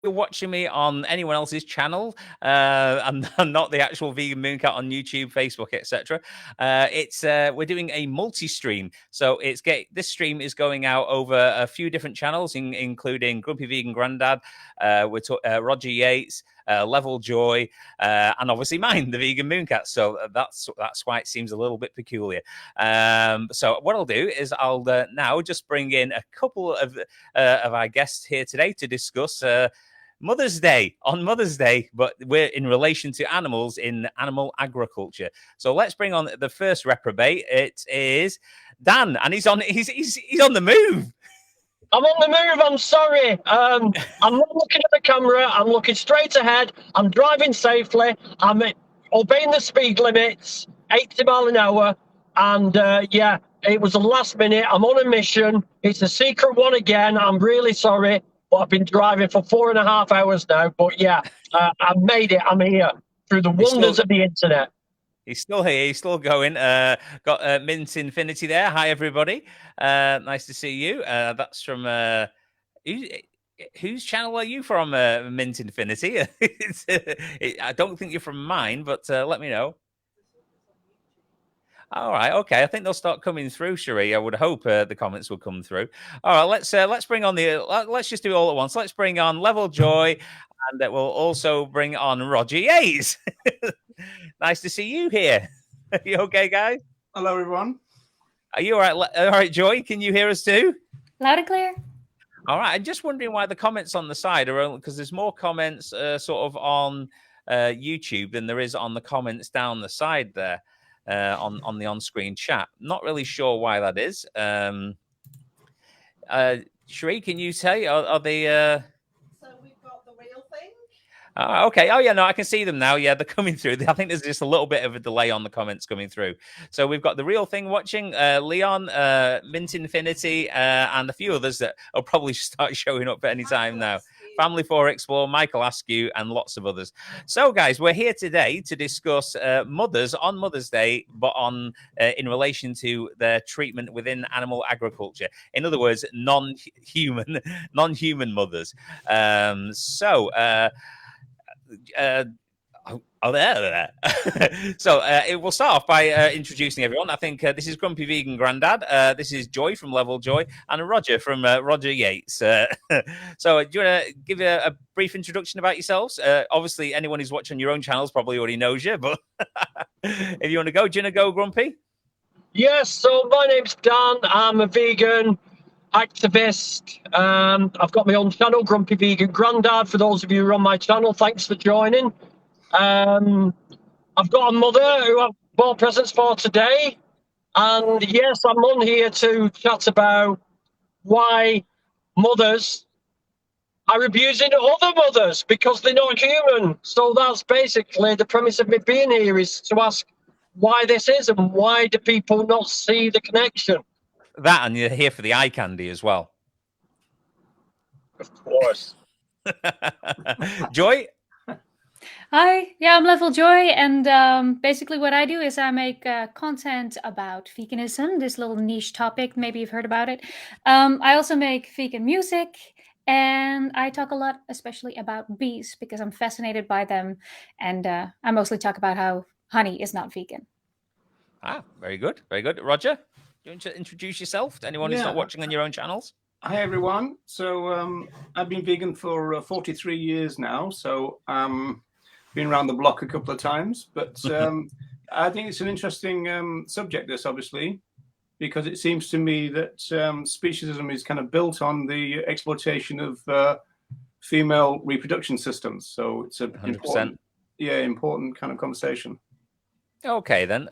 you're watching me on anyone else's channel and not the actual Vegan Mooncat on YouTube, Facebook, etc., it's we're doing a multi-stream. So this stream is going out over a few different channels, including Grumpy Vegan Grandad, Roger Yates, LevelJoy, and obviously mine, the Vegan Mooncat. So that's why it seems a little bit peculiar. So what I'll do is I'll now just bring in a couple of our guests here today to discuss Mother's Day, but we're in relation to animals in animal agriculture. So let's bring on the first reprobate. It is Dan, and he's on the move. I'm on the move. I'm sorry. I'm not looking at the camera. I'm looking straight ahead. I'm driving safely. I'm obeying the speed limits, 80 miles an hour. And yeah, it was the last minute. I'm on a mission. It's a secret one again. I'm really sorry. But I've been driving for 4.5 hours now. But yeah, I made it. I'm here through the wonders of the internet. He's still here. He's still going. Got Mint Infinity there. Hi, everybody. Nice to see you. That's from whose channel are you from, Mint Infinity? I don't think you're from mine, but let me know. All right, okay. I think they'll start coming through, Cherie. I would hope the comments will come through. All right, let's bring on let's just do it all at once. Let's bring on LevelJoy, and we'll also bring on Roger Yates. Nice to see you here. Are you okay, guys? Hello, everyone. Are you all right? All right, Joy, can you hear us too? Loud and clear. All right. I'm just wondering why the comments on the side are only because there's more comments sort of on YouTube than there is on the comments down the side there. On the on-screen chat. Not really sure why that is. Sheree, can you say, are they... So we've got the real thing. Okay. Oh, yeah, no, I can see them now. Yeah, they're coming through. I think there's just a little bit of a delay on the comments coming through. So we've got the real thing watching, Leon, Mint Infinity, and a few others that will probably start showing up at any time now. Family 4 Explore, Michael Askew, and lots of others. So, guys, we're here today to discuss mothers on Mother's Day, but in relation to their treatment within animal agriculture. In other words, non-human mothers. There. So we'll start off by introducing everyone. I think this is Grumpy Vegan Grandad. This is Joy from LevelJoy, and Roger from Roger Yates. So do you want to give a brief introduction about yourselves? Obviously, anyone who's watching your own channels probably already knows you, but if you want to go, do you want to go, Grumpy? Yes, so my name's Dan. I'm a vegan activist. I've got my own channel, Grumpy Vegan Grandad. For those of you who are on my channel, thanks for joining. I've got a mother who I've bought presents for today, and yes, I'm on here to chat about why mothers are abusing other mothers because they're not human. So that's basically the premise of me being here, is to ask why this is and why do people not see the connection. That, and you're here for the eye candy as well. Of course. Joy? Hi, yeah, I'm LevelJoy, and basically what I do is I make content about veganism, this little niche topic, maybe you've heard about it. I also make vegan music, and I talk a lot, especially about bees, because I'm fascinated by them, and I mostly talk about how honey is not vegan. Ah, very good, very good. Roger, do you want to introduce yourself to anyone who's not watching on your own channels? Hi, everyone. So I've been vegan for 43 years now, so been around the block a couple of times, but I think it's an interesting subject, this, obviously, because it seems to me that speciesism is kind of built on the exploitation of female reproduction systems. So it's an important kind of conversation. Okay, then.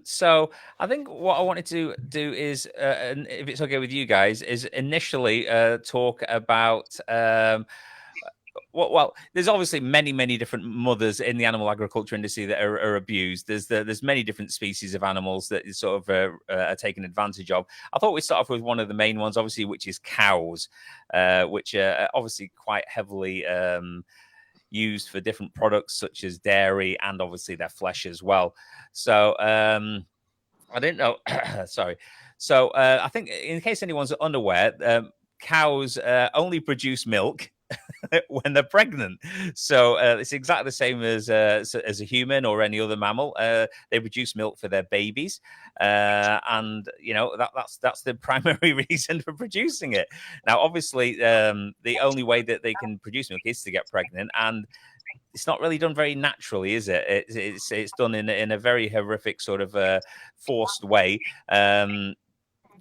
So I think what I wanted to do is, and if it's okay with you guys, is initially talk about well, there's obviously many different mothers in the animal agriculture industry that are abused. There's many different species of animals that is sort of are taken advantage of. I thought we'd start off with one of the main ones, obviously, which is cows, which are obviously quite heavily used for different products such as dairy and obviously their flesh as well. So I didn't know. Sorry. So I think in case anyone's unaware, cows only produce milk. when they're pregnant. So it's exactly the same as a human or any other mammal. They produce milk for their babies, and you know that's the primary reason for producing it. Now, obviously, the only way that they can produce milk is to get pregnant, and it's not really done very naturally, is it? It's done in a very horrific sort of forced way.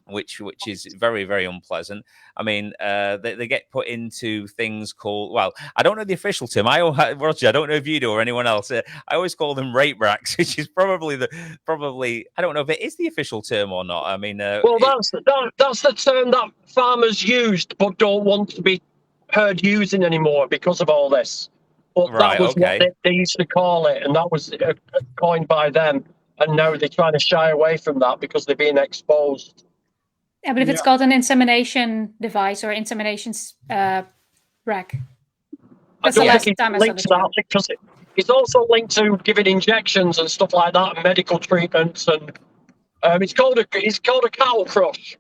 Which is very, very unpleasant. I mean, they get put into things called, well, I don't know the official term. Roger, I don't know if you do or anyone else. I always call them rape racks, which is probably I don't know if it is the official term or not. I mean, well, that's the term that farmers used but don't want to be heard using anymore because of all this. But right, that was okay. what they used to call it, and that was coined by them. And now they're trying to shy away from that because they're being exposed. Yeah, but if it's called an insemination device or insemination rack, that's the last time I saw the term. Because it's also linked to giving injections and stuff like that, and medical treatments, and it's called a cattle crush.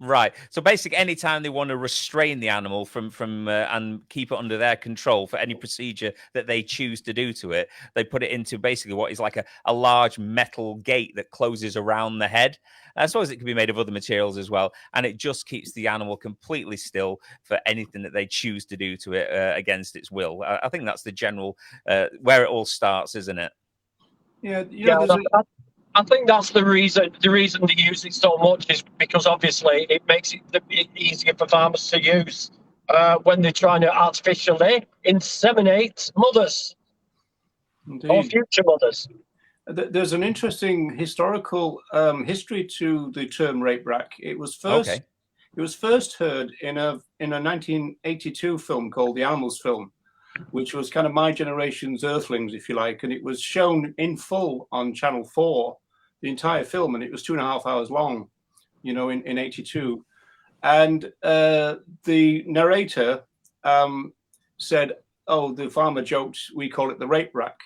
Right. So basically, anytime they want to restrain the animal from and keep it under their control for any procedure that they choose to do to it, they put it into basically what is like a large metal gate that closes around the head. I suppose it can be made of other materials as well, and it just keeps the animal completely still for anything that they choose to do to it against its will. I think that's the general where it all starts, isn't it? Yeah. I think that's the reason. The reason they use it so much is because obviously it makes it easier for farmers to use when they're trying to artificially inseminate mothers. Indeed. Or future mothers. There's an interesting historical history to the term rape rack. It was first heard in a 1982 film called The Animals Film, which was kind of my generation's Earthlings, if you like, and it was shown in full on Channel 4, the entire film, and it was 2.5 hours long, you know, in 82. And the narrator said, "Oh, the farmer joked, we call it the rape rack."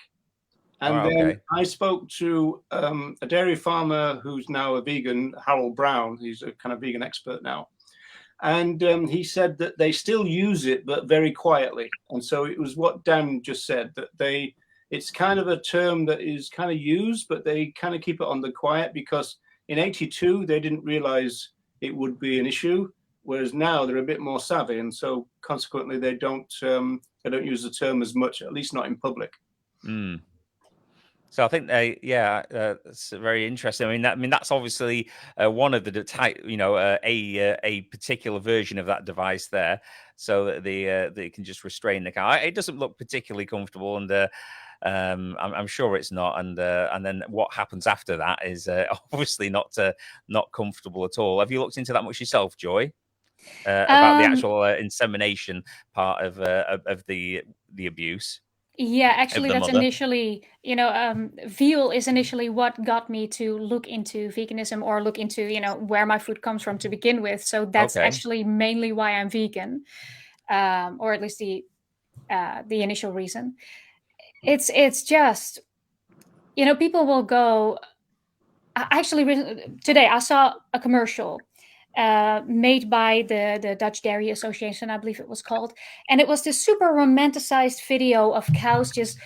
And then I spoke to a dairy farmer who's now a vegan, Harold Brown. He's a kind of vegan expert now. And he said that they still use it, but very quietly. And so it was what Dan just said, that it's kind of a term that is kind of used, but they kind of keep it on the quiet because in 82, they didn't realize it would be an issue. Whereas now they're a bit more savvy. And so consequently, they don't use the term as much, at least not in public. Mm. So I think it's very interesting. I mean that's obviously one of the type, you know, a particular version of that device there, so that they can just restrain the cow. It doesn't look particularly comfortable, and I'm sure it's not. And then what happens after that is obviously not comfortable at all. Have you looked into that much yourself, Joy? About the actual insemination part of the abuse? Yeah, actually, that's initially, you know, veal is initially what got me to look into veganism or look into, you know, where my food comes from to begin with. So that's actually mainly why I'm vegan, or at least the initial reason. It's just, you know, people will go. Actually, today I saw a commercial made by the Dutch Dairy Association, I believe it was called. And it was this super romanticized video of cows just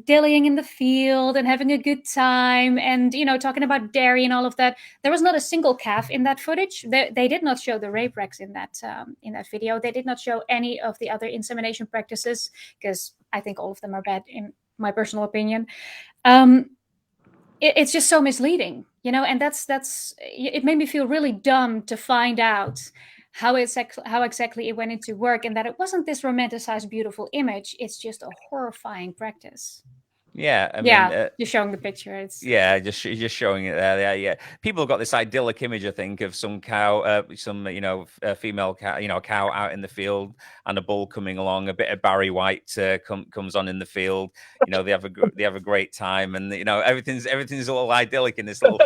dillying in the field and having a good time and, you know, talking about dairy and all of that. There was not a single calf in that footage. They did not show the rape racks in that video. They did not show any of the other insemination practices because I think all of them are bad in my personal opinion. It's just so misleading, you know, and that's it made me feel really dumb to find out how exactly it went into work, and that it wasn't this romanticized beautiful image. It's just a horrifying practice. Yeah, I mean, just showing the picture. Just showing it there. Yeah, people have got this idyllic image, I think, of some cow, female cow, you know, a cow out in the field and a bull coming along. A bit of Barry White comes on in the field. You know, they have a great time, and you know, everything's all idyllic in this little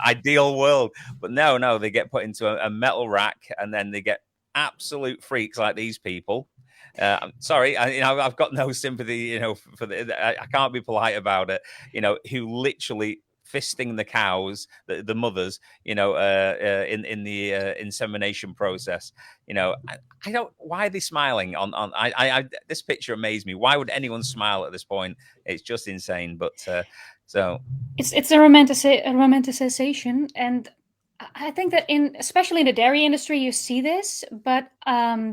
ideal world. But no, they get put into a metal rack, and then they get absolute freaks like these people. I'm sorry, I've got no sympathy, you know, I can't be polite about it, you know, who literally fisting the cows, the mothers, in the insemination process. I don't. Why are they smiling on? This picture amazed me. Why would anyone smile at this point? It's just insane. But so it's a romanticization, and I think that especially in the dairy industry, you see this, but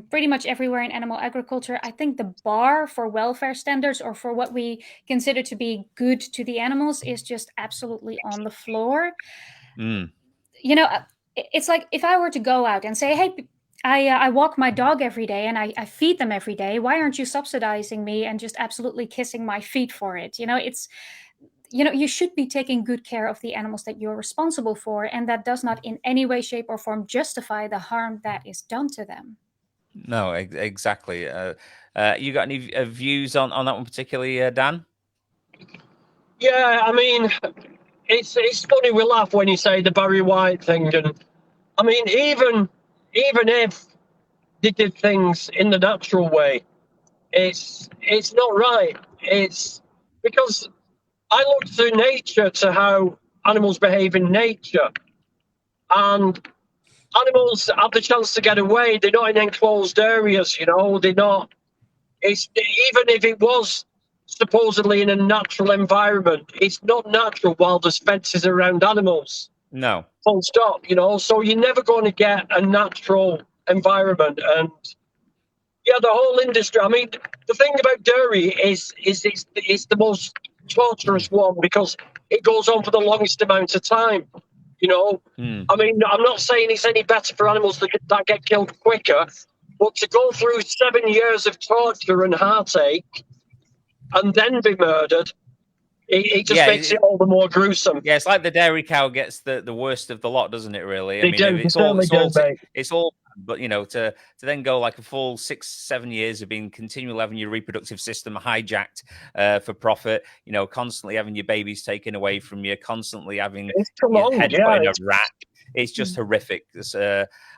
pretty much everywhere in animal agriculture, I think the bar for welfare standards or for what we consider to be good to the animals is just absolutely on the floor. It's like if I were to go out and say, hey, I walk my dog every day and I feed them every day. Why aren't you subsidizing me and just absolutely kissing my feet for it? You should be taking good care of the animals that you're responsible for, and that does not in any way, shape, or form justify the harm that is done to them. No, exactly. You got any views on that one particularly, Dan? Yeah, I mean, it's funny, we laugh when you say the Barry White thing, and I mean, even if they did things in the natural way, it's not right. It's because I look to nature, to how animals behave in nature, and animals have the chance to get away. They're not in enclosed areas, they're not. It's even if it was supposedly in a natural environment, it's not natural while there's fences around animals. No. Full stop, so you're never going to get a natural environment. And yeah, the whole industry, I mean, the thing about dairy is it's the most torturous one because it goes on for the longest amount of time. I mean, I'm not saying it's any better for animals that get killed quicker, but to go through 7 years of torture and heartache and then be murdered, it just makes it all the more gruesome. Yeah, it's like the dairy cow gets the worst of the lot, doesn't it? Really, it's all. But to then go like a full 6-7 years of being continually having your reproductive system hijacked for profit, constantly having your babies taken away from you, constantly having your head put in a rack. It's just horrific.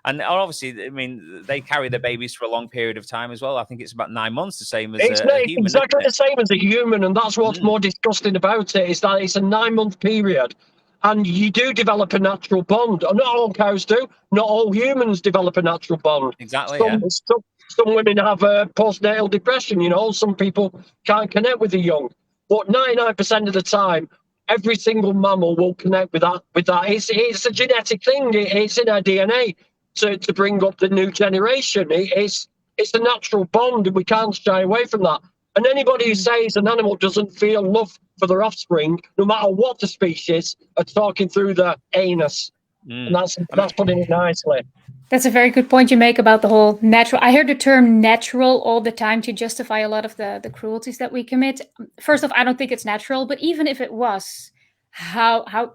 And obviously, I mean, they carry their babies for a long period of time as well. I think it's about 9 months, the same as a human. Exactly the same as a human, and that's what's more disgusting about it, is that it's a 9-month period. And you do develop a natural bond. Not all cows do. Not all humans develop a natural bond. Exactly. Some women have postnatal depression. Some people can't connect with the young. But 99% of the time, every single mammal will connect with that. It's a genetic thing. It's in our DNA to bring up the new generation. It's a natural bond, and we can't shy away from that. And anybody who says an animal doesn't feel love for their offspring, no matter what the species, are talking through the anus. And that's putting it nicely. That's a very good point you make about the whole natural. I hear the term natural all the time to justify a lot of the cruelties that we commit. First off, I don't think it's natural, but even if it was, how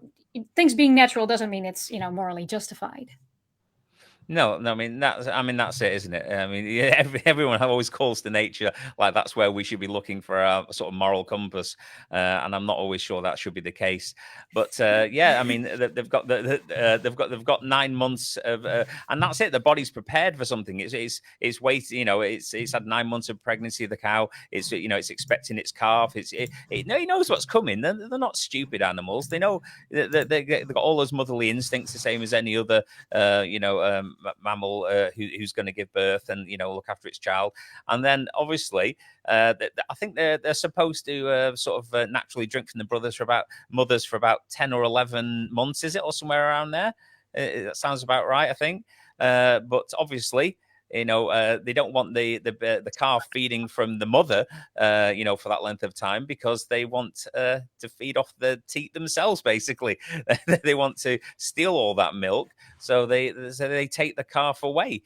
things being natural doesn't mean it's morally justified. No, I mean that's it, isn't it? I mean, everyone always calls to nature like that's where we should be looking for our sort of moral compass, and I'm not always sure that should be the case. But I mean, they've got 9 months of, and that's it. The body's prepared for something. It's waiting. It's had 9 months of pregnancy. The cow, it's expecting its calf. It knows what's coming. They're not stupid animals. They know they've got all those motherly instincts, the same as any other mammal who's going to give birth and look after its child. And then obviously I think they're supposed to sort of naturally drink from the mothers for about 10 or 11 months, is it, or somewhere around there? That sounds about right, I think. But obviously, they don't want the calf feeding from the mother, for that length of time, because they want to feed off the teat themselves. Basically, they want to steal all that milk, so they take the calf away.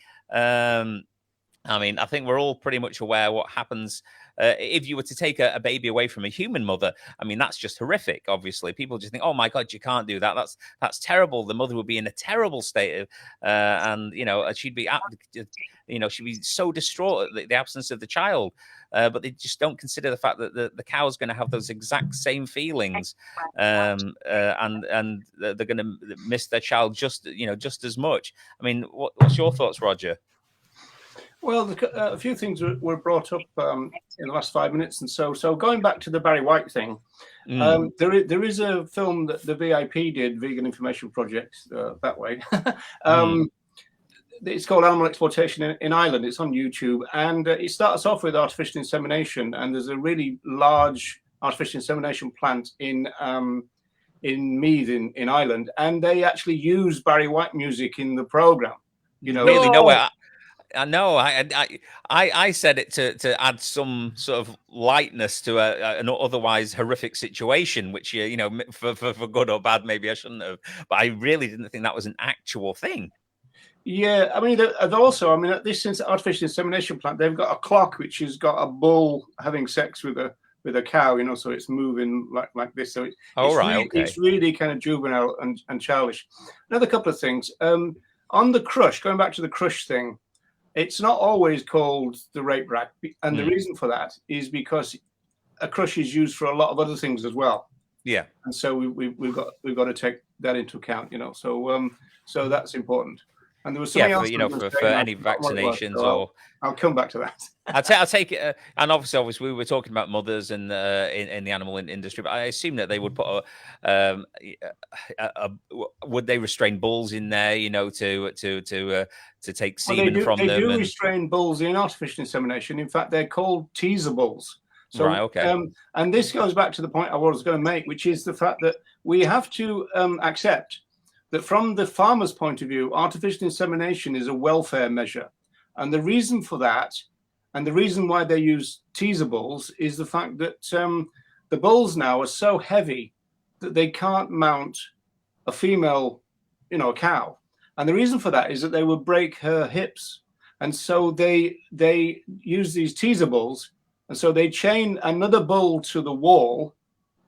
I mean, I think we're all pretty much aware what happens if you were to take a baby away from a human mother. I mean, that's just horrific. Obviously, people just think, "Oh my God, you can't do that. That's terrible." The mother would be in a terrible state of, and she'd be, she'd be so distraught at the absence of the child. But they just don't consider the fact that the cow's going to have those exact same feelings, and they're going to miss their child just as much. I mean, what's your thoughts, Roger? Well, a few things were brought up in the last 5 minutes, and so going back to the Barry White thing, there is a film that the VIP did, Vegan Information Project, that way. It's called Animal Exploitation in Ireland. It's on YouTube, and it starts off with artificial insemination, and there's a really large artificial insemination plant in Meath in Ireland, and they actually use Barry White music in the program. You know, really? No way. I know. I said it to add some sort of lightness to an otherwise horrific situation, which you know, for good or bad, maybe I shouldn't have. But I really didn't think that was an actual thing. Yeah, I mean, also, I mean, at this artificial insemination plant, they've got a clock which has got a bull having sex with a cow, you know, so it's moving like this. So it's really kind of juvenile and childish. Another couple of things on the crush. Going back to the crush thing, it's not always called the rape rack, and the reason for that is because a crush is used for a lot of other things as well. Yeah, and so we've got to take that into account, you know. So that's important. And there was something else, you know, for any vaccinations, or I'll come back to that. I'll take it. And obviously, we were talking about mothers in the animal industry, but I assume that they would put would they restrain bulls in there, you know, to take semen from them? They do restrain bulls in artificial insemination. In fact, they're called teaser bulls. So, right, okay. And this goes back to the point I was going to make, which is the fact that we have to accept that from the farmer's point of view, artificial insemination is a welfare measure. And the reason for that, and the reason why they use teaser bulls, is the fact that the bulls now are so heavy that they can't mount a female, you know, a cow. And the reason for that is that they would break her hips. And so they use these teaser bulls, and so they chain another bull to the wall,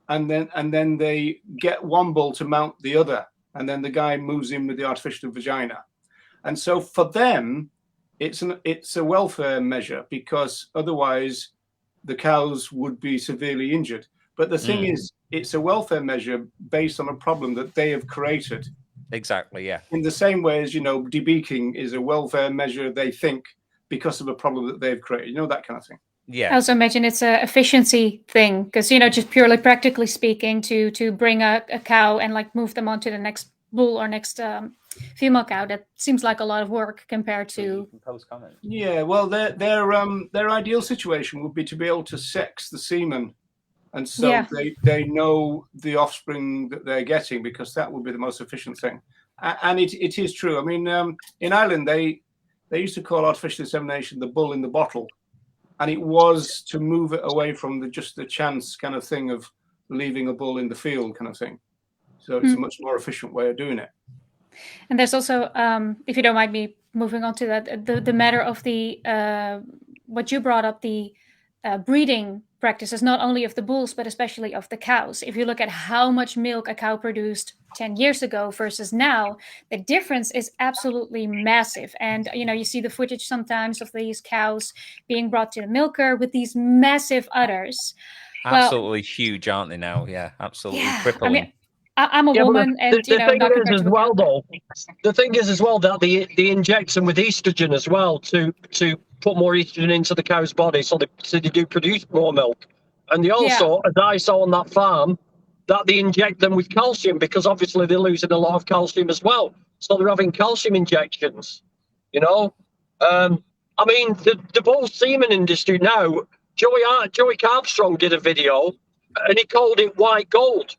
and then they get one bull to mount the other. And then the guy moves in with the artificial vagina. And so for them, it's a welfare measure, because otherwise the cows would be severely injured. But the thing is, it's a welfare measure based on a problem that they have created. Exactly, yeah. In the same way as, you know, debeaking is a welfare measure, they think, because of a problem that they've created, you know, that kind of thing. Yeah. I also imagine it's a efficiency thing, because, you know, just purely practically speaking, to bring a cow and like move them onto the next bull or next female cow, that seems like a lot of work compared to. Post comment. Yeah, well, their ideal situation would be to be able to sex the semen, and so they know the offspring that they're getting, because that would be the most efficient thing. And it is true. I mean, in Ireland, they used to call artificial insemination the bull in the bottle. And it was to move it away from just the chance kind of thing of leaving a bull in the field kind of thing. So it's a much more efficient way of doing it. And there's also, if you don't mind me moving on to that, the matter of the what you brought up, the breeding practices, not only of the bulls, but especially of the cows. If you look at how much milk a cow produced 10 years ago versus now, the difference is absolutely massive. And, you know, you see the footage sometimes of these cows being brought to the milker with these massive udders. Absolutely huge, aren't they now? Yeah, absolutely crippling. I mean, I'm a woman, and you know, the thing is as well that they inject them with estrogen as well to put more estrogen into the cow's body, so they do produce more milk. And they also, as I saw on that farm, that they inject them with calcium, because obviously they're losing a lot of calcium as well. So they're having calcium injections. You know, I mean, the bull semen industry now. Joey Armstrong did a video, and he called it white gold,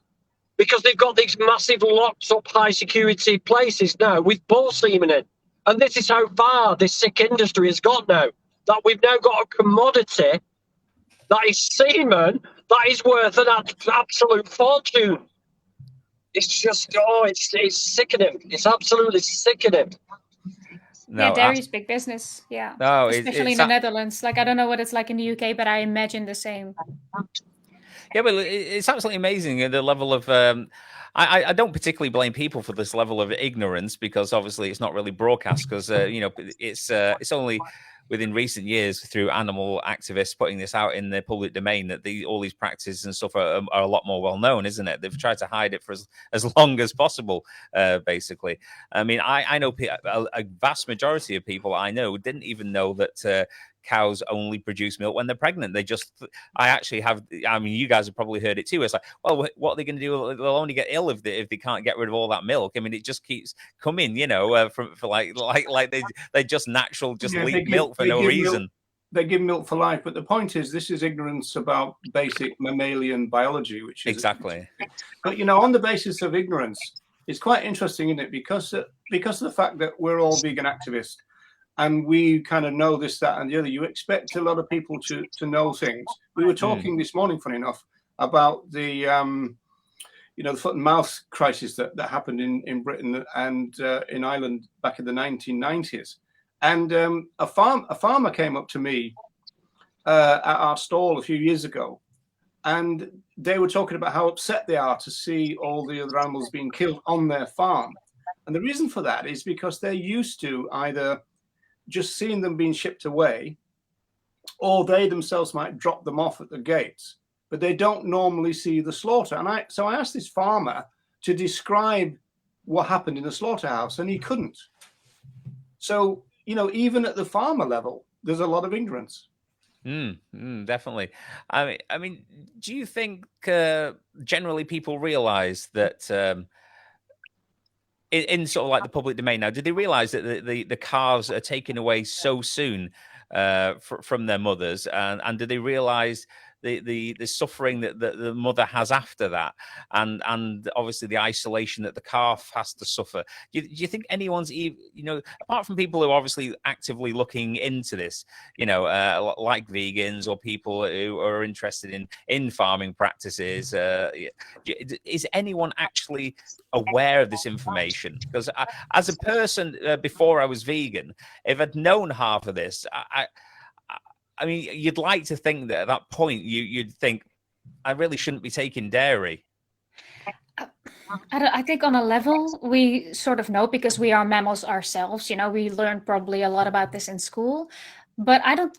because they've got these massive locked up high security places now with bull semen in. And this is how far this sick industry has got now, that we've now got a commodity that is semen that is worth an absolute fortune. It's just, it's sickening. It's absolutely sickening. No, yeah, dairy's big business. Yeah. No, especially in the Netherlands. Like, I don't know what it's like in the UK, but I imagine the same. Yeah, but it's absolutely amazing the level of. I don't particularly blame people for this level of ignorance, because obviously it's not really broadcast, because you know, it's only within recent years through animal activists putting this out in the public domain that all these practices and stuff are a lot more well known, isn't it? They've tried to hide it for as long as possible, basically. I mean, I know a vast majority of people I know didn't even know that cows only produce milk when they're pregnant. I actually have, I mean, you guys have probably heard it too. It's like, well, what are they going to do? They'll only get ill if they can't get rid of all that milk. I mean, it just keeps coming, you know, for like they just natural, just leak milk for no reason. They give milk for life, but the point is, this is ignorance about basic mammalian biology, which is exactly. But you know, on the basis of ignorance, it's quite interesting, isn't it? Because of the fact that we're all vegan activists, and we kind of know this, that, and the other. You expect a lot of people to know things. We were talking this morning, funny enough, about the you know, the foot and mouth crisis that happened in Britain and in Ireland back in the 1990s. And a farmer came up to me at our stall a few years ago, and they were talking about how upset they are to see all the other animals being killed on their farm. And the reason for that is because they're used to either just seeing them being shipped away, or they themselves might drop them off at the gates, but they don't normally see the slaughter. And so I asked this farmer to describe what happened in the slaughterhouse, and he couldn't. So, you know, even at the farmer level, there's a lot of ignorance. Definitely. I mean, do you think generally people realize that in sort of like the public domain now, did they realize that the calves are taken away so soon from their mothers, and did they realize the suffering that the mother has after that, and obviously the isolation that the calf has to suffer? Do you think anyone's, you know, apart from people who are obviously actively looking into this, you know, like vegans or people who are interested in farming practices, is anyone actually aware of this information? Because as a person before I was vegan, if I'd known half of this, I mean, you'd like to think that at that point you'd think, I really shouldn't be taking dairy. I think on a level we sort of know, because we are mammals ourselves. You know, we learned probably a lot about this in school, but I don't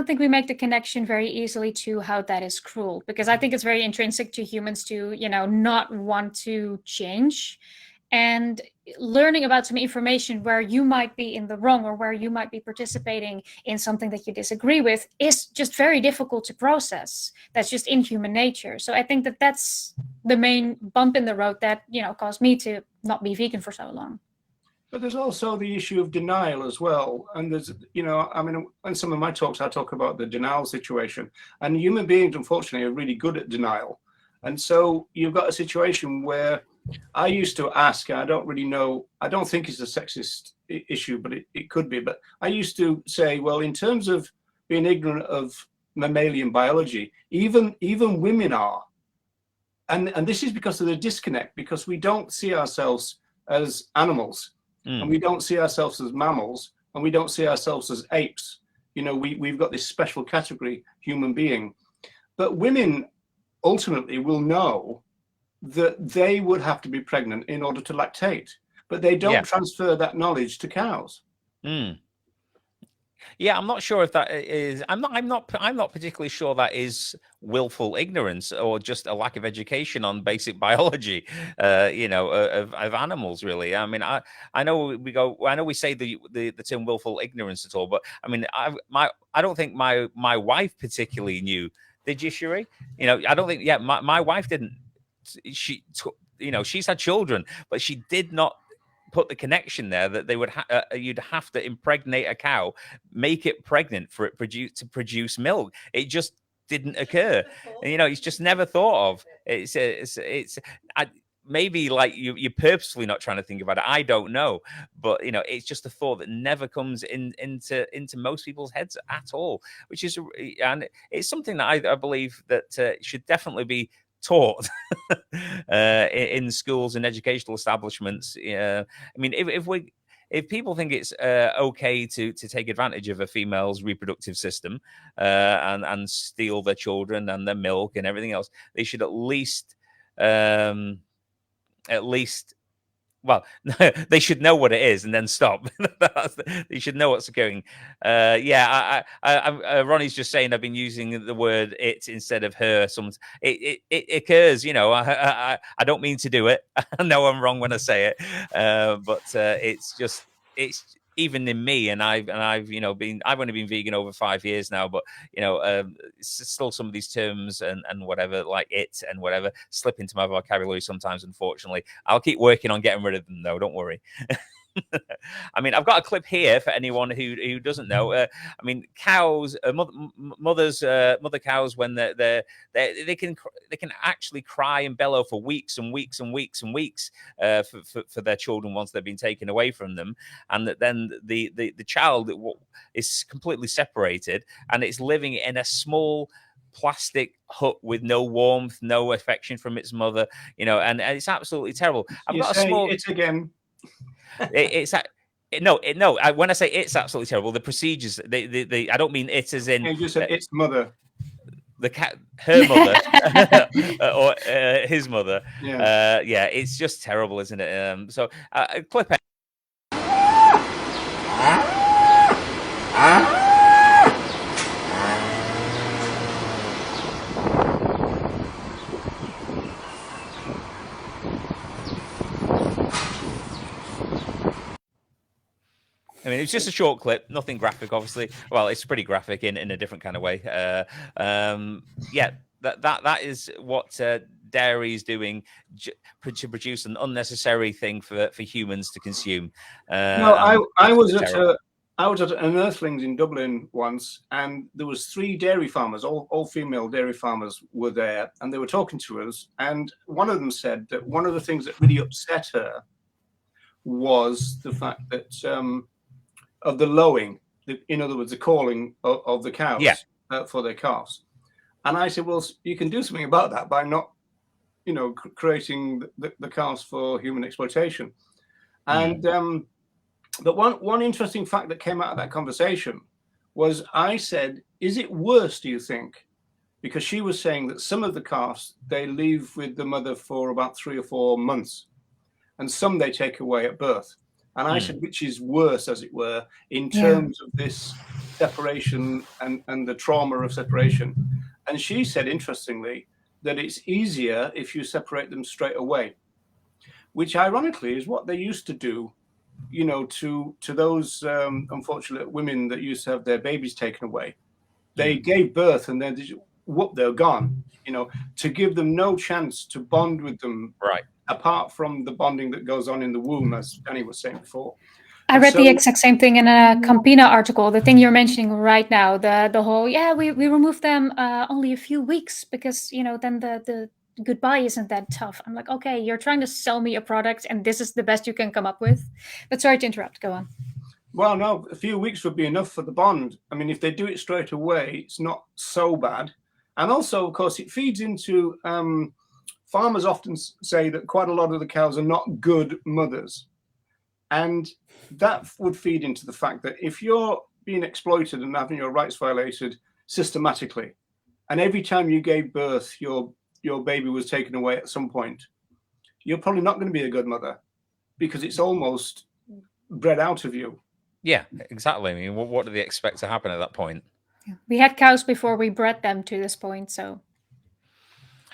think we make the connection very easily to how that is cruel, because I think it's very intrinsic to humans to, you know, not want to change. And learning about some information where you might be in the wrong, or where you might be participating in something that you disagree with, is just very difficult to process. That's just in human nature. So I think that that's the main bump in the road that, you know, caused me to not be vegan for so long. But there's also the issue of denial as well. And there's, you know, I mean, in some of my talks, I talk about the denial situation. And human beings, unfortunately, are really good at denial. And so you've got a situation where I used to ask, I don't really know, I don't think it's a sexist issue, but it could be. But I used to say, well, in terms of being ignorant of mammalian biology, even women are. And this is because of the disconnect, because we don't see ourselves as animals, and we don't see ourselves as mammals, and we don't see ourselves as apes. You know, we've got this special category, human being. But women ultimately will know that they would have to be pregnant in order to lactate, but they don't transfer that knowledge to cows. Yeah, I'm not sure if that is. I'm not particularly sure that is willful ignorance or just a lack of education on basic biology, you know, of animals. Really, I mean, I know we say the term willful ignorance at all, but I mean, I don't think my wife particularly knew. Did you, Cherie? You know, I don't think. Yeah, my wife didn't. You know, she's had children, but she did not put the connection there that they would you'd have to impregnate a cow, make it pregnant for it to produce milk. It just didn't occur. And, you know, it's just never thought of. Maybe like you're purposefully not trying to think about it. I don't know, but you know, it's just a thought that never comes into most people's heads at all. Which is, and it's something that I believe that should definitely be taught in schools and educational establishments. I mean, if people think it's okay to take advantage of a female's reproductive system and steal their children and their milk and everything else, they should at least well, they should know what it is and then stop. They should know what's occurring. Yeah, Ronnie's just saying I've been using the word it instead of her. It occurs, you know. I don't mean to do it. I know I'm wrong when I say it, but it's even in me, and I've you know I've only been vegan over 5 years now, but you know still some of these terms and whatever, like it and whatever, slip into my vocabulary sometimes. Unfortunately, I'll keep working on getting rid of them though. Don't worry. I mean, I've got a clip here for anyone who doesn't know. I mean, cows, mother cows, when they can actually cry and bellow for weeks and weeks and weeks and weeks for their children once they've been taken away from them, and then the child is completely separated and it's living in a small plastic hut with no warmth, no affection from its mother, you know, and it's absolutely terrible. I've got a small. It's again. No. When I say it's absolutely terrible, the procedures. I don't mean it as in. You just said its mother. The cat, her mother, or his mother. Yeah. Yeah, it's just terrible, isn't it? So, clip. I mean, it's just a short clip, nothing graphic, obviously. Well, it's pretty graphic in a different kind of way. Yeah, that is what dairy is doing to produce an unnecessary thing for humans to consume. No, I was at an Earthlings in Dublin once, and there was 3 dairy farmers, all female dairy farmers were there, and they were talking to us. And one of them said that one of the things that really upset her was the fact that of the lowing, in other words, the calling of the cows for their calves. And I said, well, you can do something about that by not, you know, creating the calves for human exploitation. And but one interesting fact that came out of that conversation was, I said, is it worse, do you think? Because she was saying that some of the calves, they leave with the mother for about 3 or 4 months, and some they take away at birth. And I said, which is worse, as it were, in terms of this separation and the trauma of separation. And she said, interestingly, that it's easier if you separate them straight away, which ironically is what they used to do, you know, to those unfortunate women that used to have their babies taken away. They gave birth and then whoop, they're gone, you know, to give them no chance to bond with them. Right. Apart from the bonding that goes on in the womb, as Danny was saying before. I read the exact same thing in a Campina article, the thing you're mentioning right now, the whole, we removed them only a few weeks because, you know, then the goodbye isn't that tough. I'm like, okay, you're trying to sell me a product and this is the best you can come up with. But sorry to interrupt, go on. Well, no, a few weeks would be enough for the bond. I mean, if they do it straight away, it's not so bad. And also, of course, it feeds into... farmers often say that quite a lot of the cows are not good mothers. And that would feed into the fact that if you're being exploited and having your rights violated systematically, and every time you gave birth, your baby was taken away at some point, you're probably not going to be a good mother because it's almost bred out of you. Yeah, exactly. I mean, what do they expect to happen at that point? We had cows before we bred them to this point, so...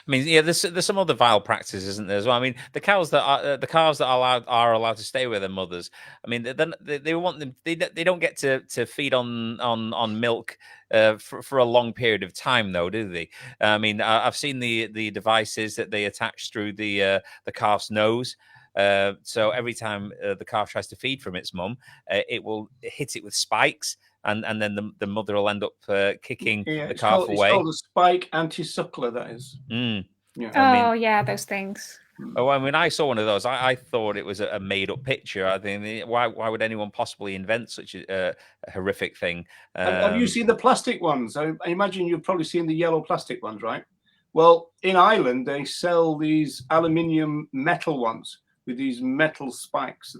I mean, yeah, there's some other vile practices, isn't there, as well? I mean, the calves that are allowed to stay with their mothers. I mean, they want them. They don't get to feed on milk for a long period of time, though, do they? I mean, I've seen the devices that they attach through the calf's nose. So every time the calf tries to feed from its mum, it will hit it with spikes. And then the mother will end up kicking the calf away. It's called a spike anti-suckler, that is. Yeah, those things. Oh, I mean, I saw one of those. I thought it was a made-up picture. I think, why would anyone possibly invent such a horrific thing? Have you seen the plastic ones? I imagine you've probably seen the yellow plastic ones, right? Well, in Ireland, they sell these aluminium metal ones with these metal spikes.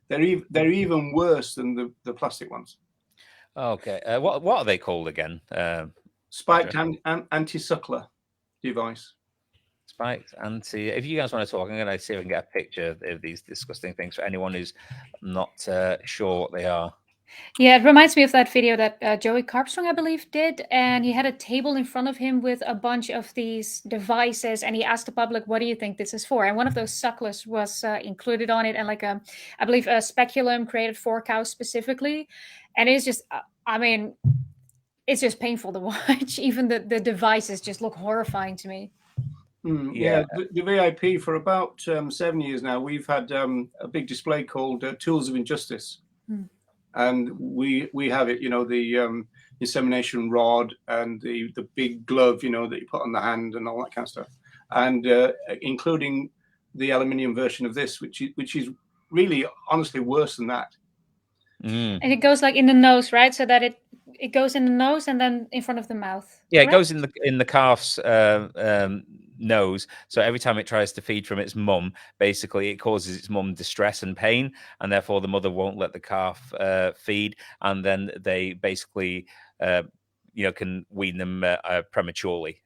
They're even worse than the plastic ones. Okay. What are they called again? Spiked anti-suckler device. Spiked anti. If you guys want to talk, I'm going to see if I can get a picture of these disgusting things for anyone who's not sure what they are. Yeah, it reminds me of that video that Joey Carpstrong, I believe, did. And he had a table in front of him with a bunch of these devices. And he asked the public, what do you think this is for? And one of those sucklers was included on it. And like, I believe a speculum created for cows specifically. And it's just, I mean, it's just painful to watch. Even the devices just look horrifying to me. Yeah, the VIP for about 7 years now, we've had a big display called Tools of Injustice. And we have it, you know, the insemination rod and the big glove, you know, that you put on the hand and all that kind of stuff, and including the aluminium version of this, which is really honestly worse than that. And it goes like in the nose, right? So that it goes in the nose and then in front of the mouth. Yeah, correct? it goes in the calf's nose. So every time it tries to feed from its mum, basically it causes its mum distress and pain, and therefore the mother won't let the calf feed, and then they basically can wean them prematurely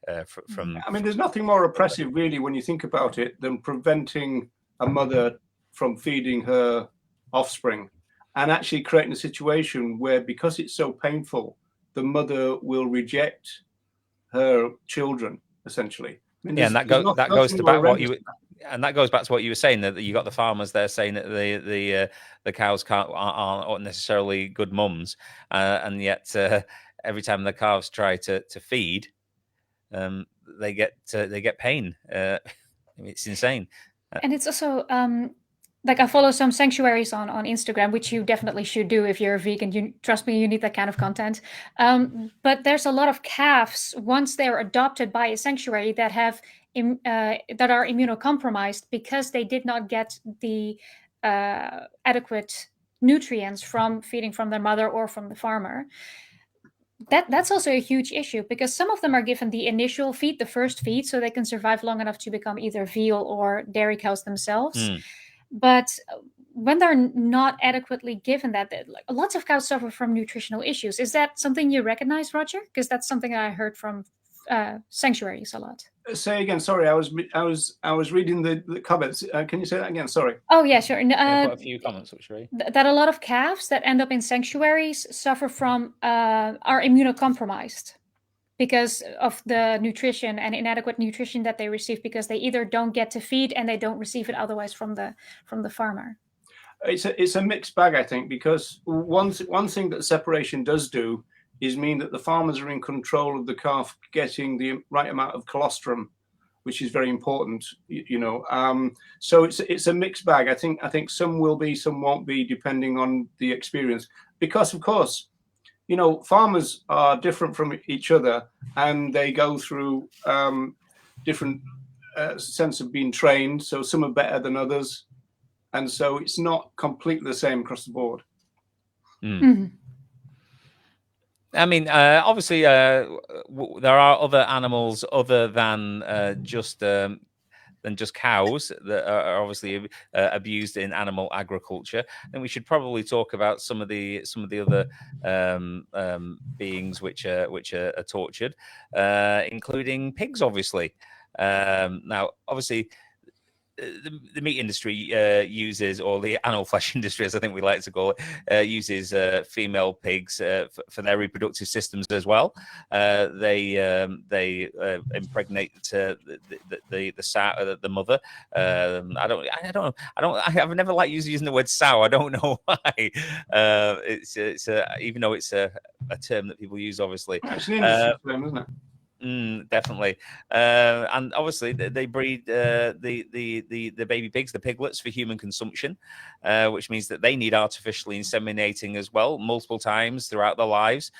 from. I mean, there's nothing more oppressive, really, when you think about it, than preventing a mother from feeding her offspring, and actually creating a situation where, because it's so painful, the mother will reject her children, essentially. I mean, and that goes back to what you were saying, that you got the farmers there saying that the cows aren't necessarily good mums, and yet every time the calves try to feed, they get pain. It's insane. And it's also like I follow some sanctuaries on Instagram, which you definitely should do if you're a vegan. Trust me, you need that kind of content. But there's a lot of calves, once they're adopted by a sanctuary, that have that are immunocompromised because they did not get the adequate nutrients from feeding from their mother or from the farmer. That's also a huge issue, because some of them are given the initial feed, the first feed, so they can survive long enough to become either veal or dairy cows themselves. But when they're not adequately given that, lots of cows suffer from nutritional issues. Is that something you recognize, Roger? Because that's something I heard from sanctuaries a lot. Say again. Sorry, I was reading the comments. Can you say that again? Sorry. Oh yeah, sure. I've got a few comments, which really that a lot of calves that end up in sanctuaries suffer from are immunocompromised because of the nutrition and inadequate nutrition that they receive, because they either don't get to feed and they don't receive it otherwise from the farmer. It's a mixed bag, I think, because one thing that separation does do is mean that the farmers are in control of the calf getting the right amount of colostrum, which is very important, you know. So it's a mixed bag. I think some will be, some won't be, depending on the experience, because of course, you know, farmers are different from each other, and they go through different sense of being trained. So some are better than others, and so it's not completely the same across the board. I mean, obviously, there are other animals other than just cows that are obviously abused in animal agriculture, and we should probably talk about some of the other beings which are tortured, including pigs, obviously. Now, obviously, the meat industry uses, or the animal flesh industry, as I think we like to call it, uses female pigs for their reproductive systems as well. They impregnate the sow, the mother. I've never liked using the word sow. I don't know why. It's even though it's a term that people use, obviously. It's an industry term, isn't it? Definitely, and obviously they breed the baby pigs, the piglets, for human consumption, which means that they need artificially inseminating as well, multiple times throughout their lives,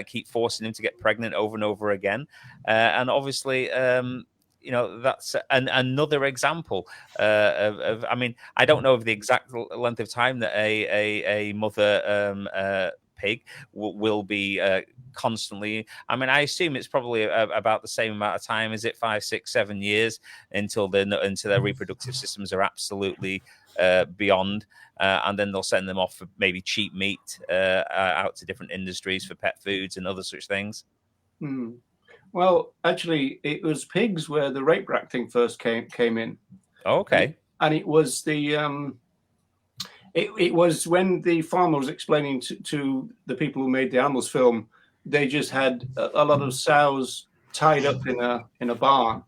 keep forcing them to get pregnant over and over again, and obviously you know, that's another example of I mean, I don't know of the exact length of time that a mother pig will be constantly. I mean, I assume it's probably about the same amount of time. Is it 5, 6, 7 years until their reproductive systems are absolutely beyond, and then they'll send them off for maybe cheap meat out to different industries for pet foods and other such things. Well, actually, it was pigs where the rape rack thing first came in. Okay. And it was the it was when the farmer was explaining to the people who made the animals film, they just had a lot of sows tied up in a barn,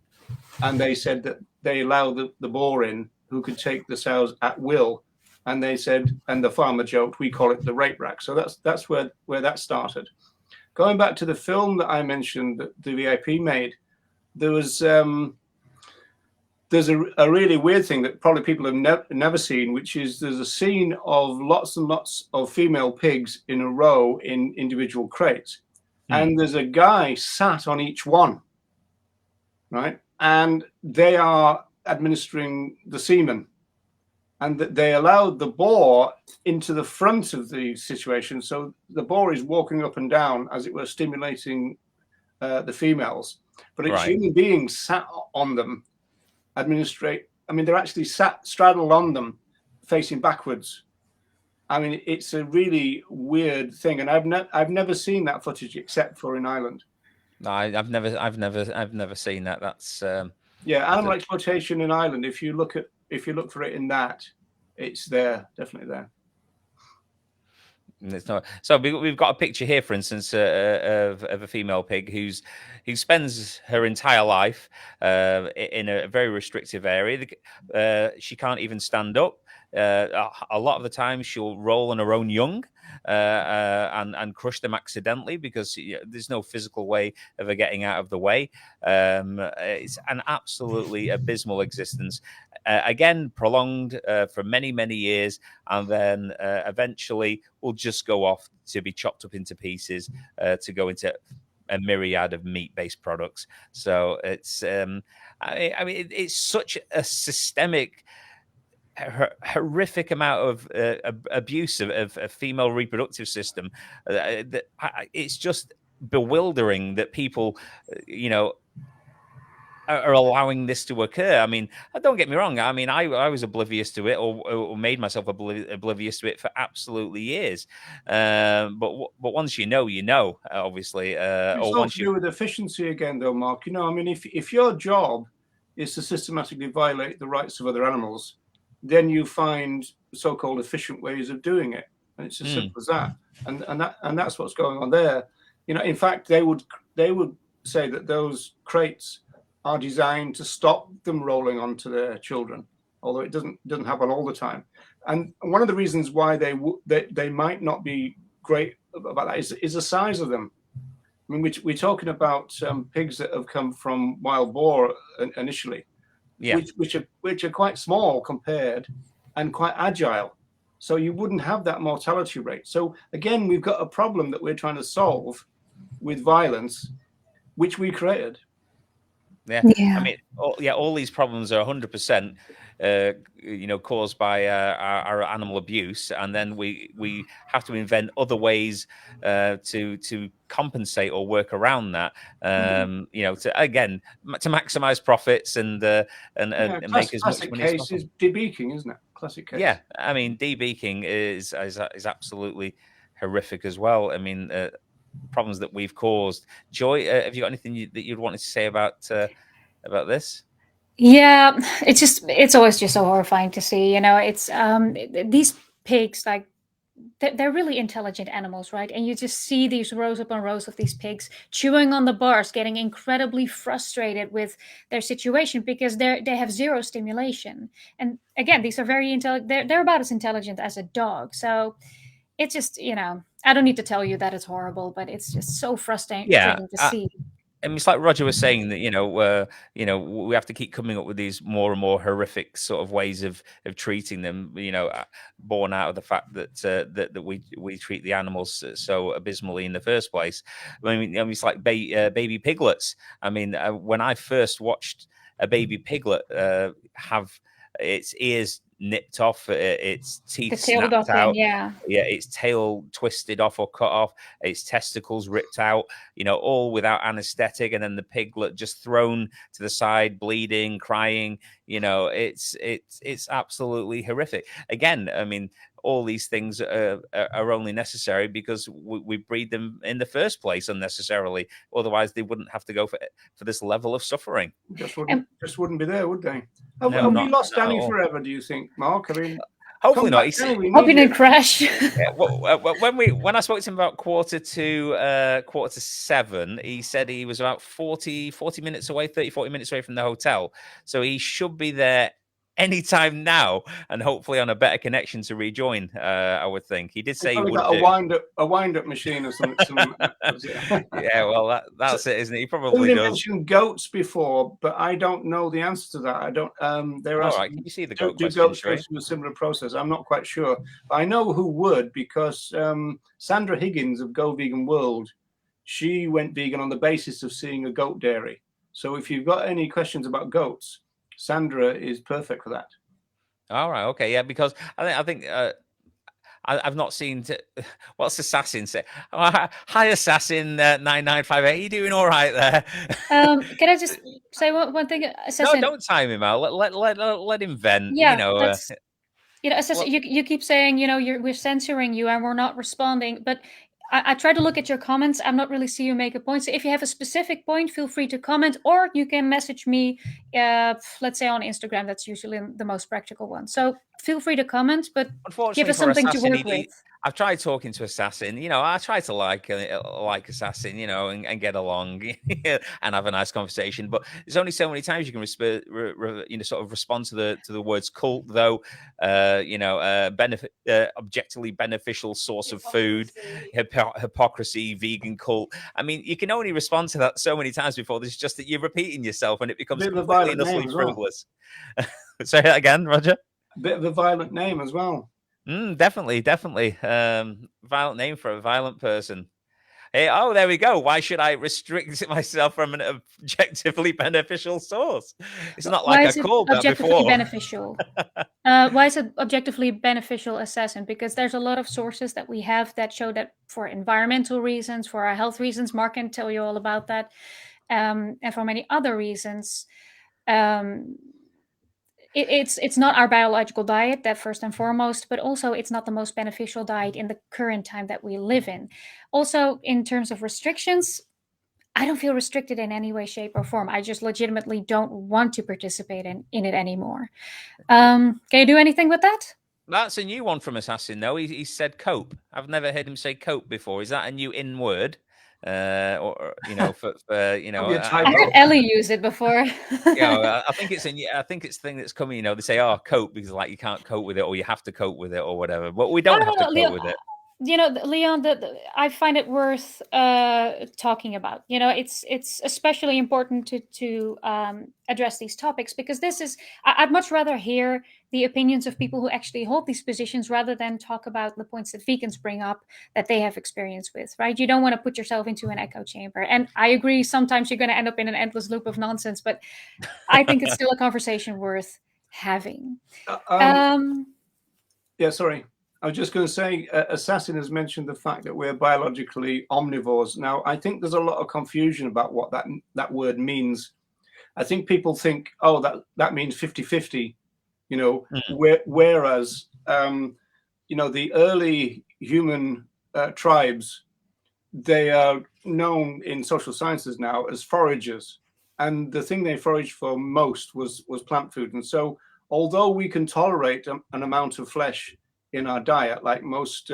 and they said that they allow the boar in who could take the sows at will, and they said, and the farmer joked, we call it the rape rack. So that's where that started. Going back to the film that I mentioned that the VIP made, there was there's a really weird thing that probably people have never seen, which is there's a scene of lots and lots of female pigs in a row in individual crates. And there's a guy sat on each one, right? And they are administering the semen. And that they allowed the boar into the front of the situation. So the boar is walking up and down, as it were, stimulating the females. But it's human beings sat on them, administrate. I mean, they're actually sat straddled on them, facing backwards. I mean, it's a really weird thing, and I've never seen that footage except for in Ireland. No, I've never seen that. That's yeah, animal exploitation in Ireland. If you look for it in that, it's there, definitely there. It's not. So we've got a picture here, for instance, of a female pig who spends her entire life in a very restrictive area. She can't even stand up. A lot of the time, she'll roll on her own young and crush them accidentally because there's no physical way of her getting out of the way. It's an absolutely abysmal existence. Again, prolonged for many, many years, and then eventually will just go off to be chopped up into pieces to go into a myriad of meat-based products. So it's, I mean, it's such a systemic, horrific amount of abuse of a female reproductive system that it's just bewildering that people, are allowing this to occur. I mean, don't get me wrong. I mean, I was oblivious to it, or made myself oblivious to it for absolutely years. But once you know, obviously. It's or all once to do with efficiency again, though, Mark. I mean, if your job is to systematically violate the rights of other animals, then you find so-called efficient ways of doing it, and it's as simple as that. And that's what's going on there. In fact, they would say that those crates are designed to stop them rolling onto their children, although it doesn't happen all the time. And one of the reasons why they might not be great about that is the size of them. I mean, we're talking about pigs that have come from wild boar initially, which are quite small compared and quite agile. So you wouldn't have that mortality rate. So again, we've got a problem that we're trying to solve with violence, which we created. Yeah. I mean, all these problems are 100%, caused by our animal abuse, and then we have to invent other ways to compensate or work around that. To maximize profits and make as much money as possible. Is debeaking, isn't it? Classic case. Yeah, I mean, debeaking is absolutely horrific as well. I mean. Problems that we've caused. Joy, have you got anything that you'd want to say about this? Yeah, it's always just so horrifying to see. It's these pigs, like they're really intelligent animals, right? And you just see these rows upon rows of these pigs chewing on the bars, getting incredibly frustrated with their situation because they have zero stimulation. And again, these are very intelligent. They're about as intelligent as a dog. So it's just, I don't need to tell you that it's horrible, but it's just so frustrating to see. And it's like Roger was saying that we have to keep coming up with these more and more horrific sort of ways of treating them. Born out of the fact that we treat the animals so abysmally in the first place. I mean it's like baby piglets. I mean, when I first watched a baby piglet have its ears nipped off, its teeth snapped out, its tail twisted off or cut off, its testicles ripped out, all without anesthetic, and then the piglet just thrown to the side, bleeding, crying. It's absolutely horrific. Again, I mean, all these things are only necessary because we breed them in the first place unnecessarily. Otherwise, they wouldn't have to go for this level of suffering. Just wouldn't be there, would they? No, Have we not lost at Danny all. forever, do you think, Mark? I mean, Hopefully come not. back, Danny, we Hope need you you. didn't crash. Yeah, when I spoke to him about quarter to 7, he said he was about 40 minutes away, 40 minutes away from the hotel. So he should be there anytime now, and hopefully on a better connection to rejoin. I would think he did say he would got a wind up machine or something. Yeah, well, that's it, isn't it? He probably Somebody does. mentioned goats before, but I don't know the answer to that. I don't. They're All asking, right, can you see the goat do question? goats go through a similar process? I'm not quite sure. But I know who would, because Sandra Higgins of Go Vegan World, she went vegan on the basis of seeing a goat dairy. So if you've got any questions about goats, Sandra is perfect for that. All right, okay, yeah, because I think I've not seen. What's Assassin say? Oh, hi, Assassin 9958. Are you doing all right there? Can I just say one thing? Assassin, No, don't time him out. Let him vent. yeah, You know, Assassin, you keep saying, we're censoring you and we're not responding, but I try to look at your comments. I'm not really see you make a point. So if you have a specific point, feel free to comment, or you can message me, let's say on Instagram. That's usually the most practical one. So feel free to comment, but give us something to work with. I've tried talking to Assassin. I try to like Assassin, and get along and have a nice conversation. But there's only so many times you can sort of respond to the words cult, though. Objectively beneficial source of food, hypocrisy, vegan cult. I mean, you can only respond to that so many times before there's just that you're repeating yourself, and it becomes completely and utterly frivolous. Say that again, Roger. Bit of a violent name as well. Definitely. Violent name for a violent person. Hey, oh, there we go. Why should I restrict myself from an objectively beneficial source? It's not like I called that before. Beneficial? Why is it objectively beneficial, Assassin? Because there's a lot of sources that we have that show that for environmental reasons, for our health reasons, Mark can tell you all about that, and for many other reasons. It's not our biological diet, that first and foremost, but also it's not the most beneficial diet in the current time that we live in. Also, in terms of restrictions, I don't feel restricted in any way, shape, or form. I just legitimately don't want to participate in it anymore. Can you do anything with that? That's a new one from Assassin, though. He said cope. I've never heard him say cope before. Is that a new in word? I heard Ellie use it before. I think it's the thing that's coming. They say, "Oh, cope," because like you can't cope with it, or you have to cope with it, or whatever. But we don't have to cope with it. Leon, I find it worth talking about. It's especially important to address these topics because I'd much rather hear the opinions of people who actually hold these positions rather than talk about the points that vegans bring up that they have experience with, right? You don't want to put yourself into an echo chamber. And I agree, sometimes you're going to end up in an endless loop of nonsense, but I think it's still a conversation worth having. Yeah, sorry. I was just going to say, Assassin has mentioned the fact that we're biologically omnivores. Now, I think there's a lot of confusion about what that word means. I think people think, oh, that means 50-50, whereas, the early human tribes, they are known in social sciences now as foragers. And the thing they foraged for most was plant food. And so, although we can tolerate an amount of flesh in our diet, like most,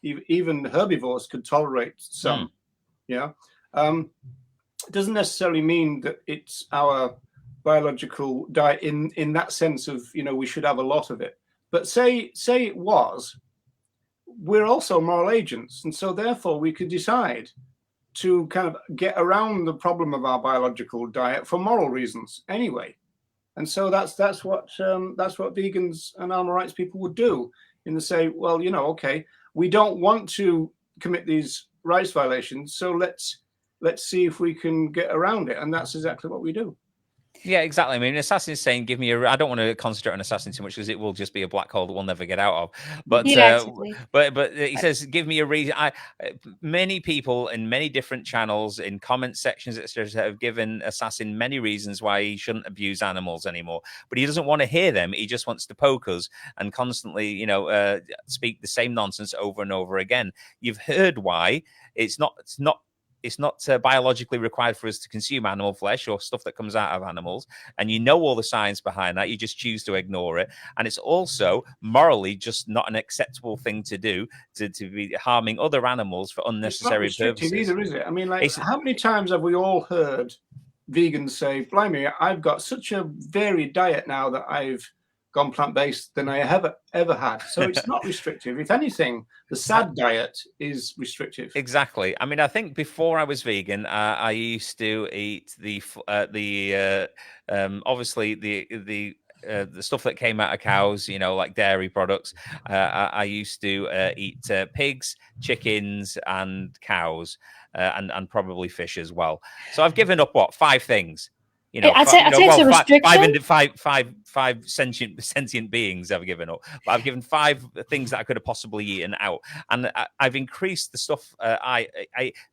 even herbivores could tolerate some, it doesn't necessarily mean that it's our biological diet in that sense of, we should have a lot of it. But say it was, we're also moral agents. And so therefore we could decide to kind of get around the problem of our biological diet for moral reasons anyway. And so that's what vegans and animal rights people would do. In the say, well, okay, we don't want to commit these rights violations, so let's see if we can get around it, and that's exactly what we do. Yeah, exactly. I mean, Assassin's saying, "Give me a." I don't want to concentrate on Assassin too much because it will just be a black hole that we'll never get out of. But Yeah, exactly. but he says, "Give me a reason." Many people in many different channels, in comment sections, etc., have given Assassin many reasons why he shouldn't abuse animals anymore. But he doesn't want to hear them. He just wants to poke us and constantly, speak the same nonsense over and over again. You've heard why. It's not biologically required for us to consume animal flesh or stuff that comes out of animals. And you know all the science behind that. You just choose to ignore it. And it's also morally just not an acceptable thing to do, to be harming other animals for unnecessary it's not restrictive purposes. either, is it? I mean, like, how many times have we all heard vegans say, blimey, I've got such a varied diet now that I've gone plant-based than I have ever had. So it's not restrictive. If anything, the sad diet is restrictive. Exactly. I mean, I think before I was vegan, I used to eat obviously the stuff that came out of cows, like dairy products. I used to eat pigs, chickens, and cows, and probably fish as well. So I've given up 5 things. I'd say it's a restriction. Five sentient beings I've given up, but I've given 5 things that I could have possibly eaten out, and I've increased the stuff I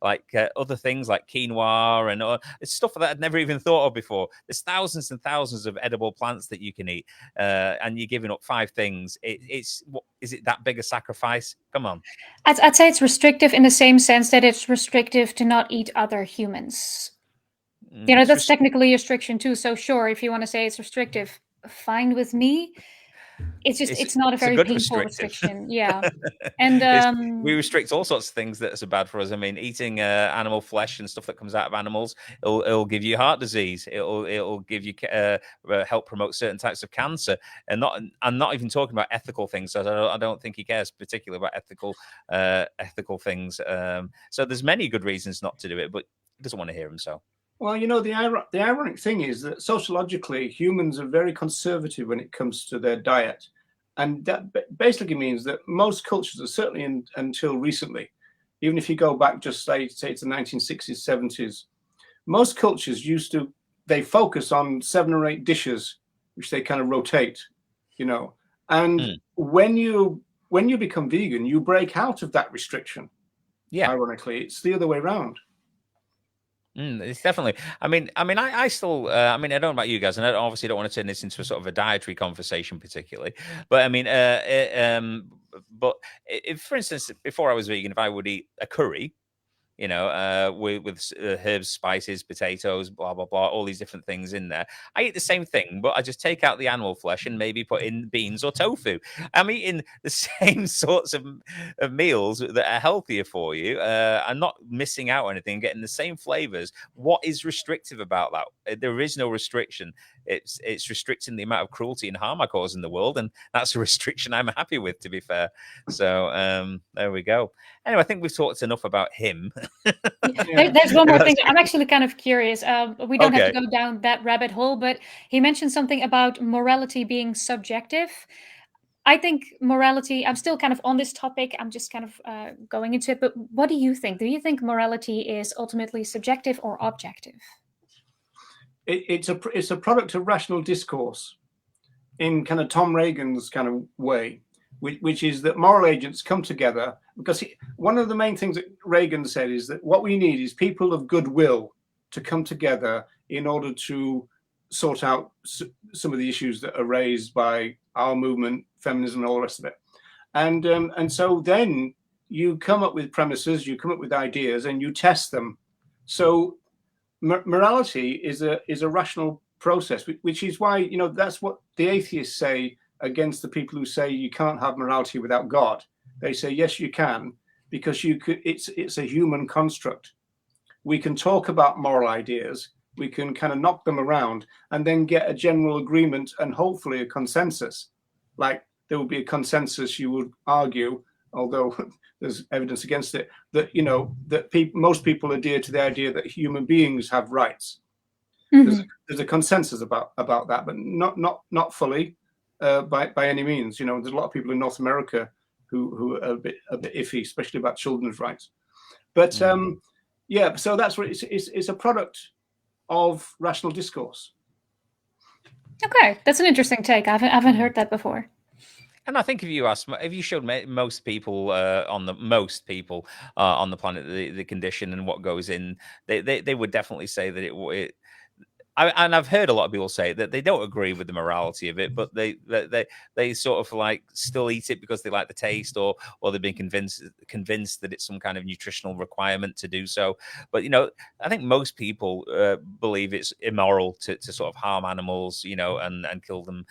like other things like quinoa and it's stuff that I'd never even thought of before. There's thousands and thousands of edible plants that you can eat, and you're giving up 5 things. Is it that big a sacrifice? Come on. I'd say it's restrictive in the same sense that it's restrictive to not eat other humans. That's technically a restriction too. So sure, if you want to say it's restrictive, fine with me. It's not a very painful restriction. Yeah. And we restrict all sorts of things that are bad for us. I mean, eating animal flesh and stuff that comes out of animals, it'll give you heart disease. It'll give you help promote certain types of cancer. And I'm not even talking about ethical things. So I don't think he cares particularly about ethical things. So there's many good reasons not to do it, but he doesn't want to hear them. So. Well, the ironic thing is that sociologically, humans are very conservative when it comes to their diet. And that basically means that most cultures, are certainly until recently, even if you go back just say to the 1960s, 70s, most cultures they focus on 7 or 8 dishes, which they kind of rotate, And when you become vegan, you break out of that restriction. Yeah. Ironically, it's the other way around. It's definitely. I mean, I still. I don't know about you guys, and I obviously don't want to turn this into a sort of a dietary conversation, particularly. But I mean, but if, for instance, before I was vegan, if I would eat a curry, with herbs, spices, potatoes, blah, blah, blah, all these different things in there. I eat the same thing, but I just take out the animal flesh and maybe put in beans or tofu. I'm eating the same sorts of meals that are healthier for you. I'm not missing out on anything, getting the same flavors. What is restrictive about that? There is no restriction. It's restricting the amount of cruelty and harm I cause in the world, and that's a restriction I'm happy with, to be fair. So there we go. Anyway, I think we've talked enough about him. There's one more thing. I'm actually kind of curious. We don't have to go down that rabbit hole, but he mentioned something about morality being subjective. I think morality, I'm still kind of on this topic. I'm just kind of going into it. But what do you think? Do you think morality is ultimately subjective or objective? It's a product of rational discourse in kind of Tom Reagan's kind of way, which is that moral agents come together because one of the main things that Reagan said is that what we need is people of goodwill to come together in order to sort out some of the issues that are raised by our movement, feminism, and all the rest of it. And so then you come up with premises, you come up with ideas, and you test them. So morality is a rational process, which is why that's what the atheists say against the people who say you can't have morality without God. They say yes, you can, because it's a human construct. We can talk about moral ideas, we can kind of knock them around, and then get a general agreement and hopefully a consensus. Like there would be a consensus, you would argue, although there's evidence against it, that that most people adhere to the idea that human beings have rights. Mm-hmm. There's a consensus about that, but not fully by any means. There's a lot of people in North America who are a bit iffy, especially about children's rights. But so that's what it's a product of rational discourse. Okay, that's an interesting take. I haven't heard that before. And I think if you showed most people on the planet the condition and what goes in, they would definitely say that and I've heard a lot of people say that they don't agree with the morality of it, but they sort of like still eat it because they like the taste, or they've been convinced that it's some kind of nutritional requirement to do so. But I think most people believe it's immoral to sort of harm animals, and kill them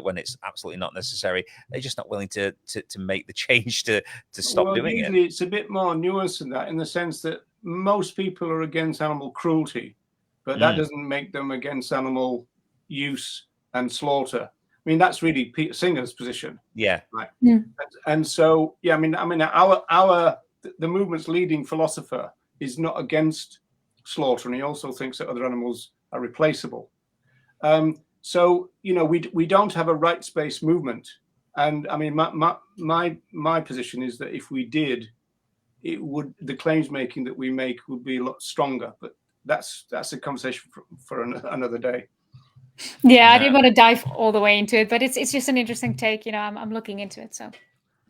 when it's absolutely not necessary. They're just not willing to make the change to stop doing it. Usually it's a bit more nuanced than that, in the sense that most people are against animal cruelty, but that doesn't make them against animal use and slaughter. I mean, that's really Peter Singer's position. Yeah. Right. Yeah. And so, yeah, I mean, the movement's leading philosopher is not against slaughter, and he also thinks that other animals are replaceable. So, we don't have a rights-based movement. And I mean, my position is that if we did, the claims making that we make would be a lot stronger. But that's a conversation for another day. Yeah, I didn't want to dive all the way into it, but it's just an interesting take. I'm looking into it. So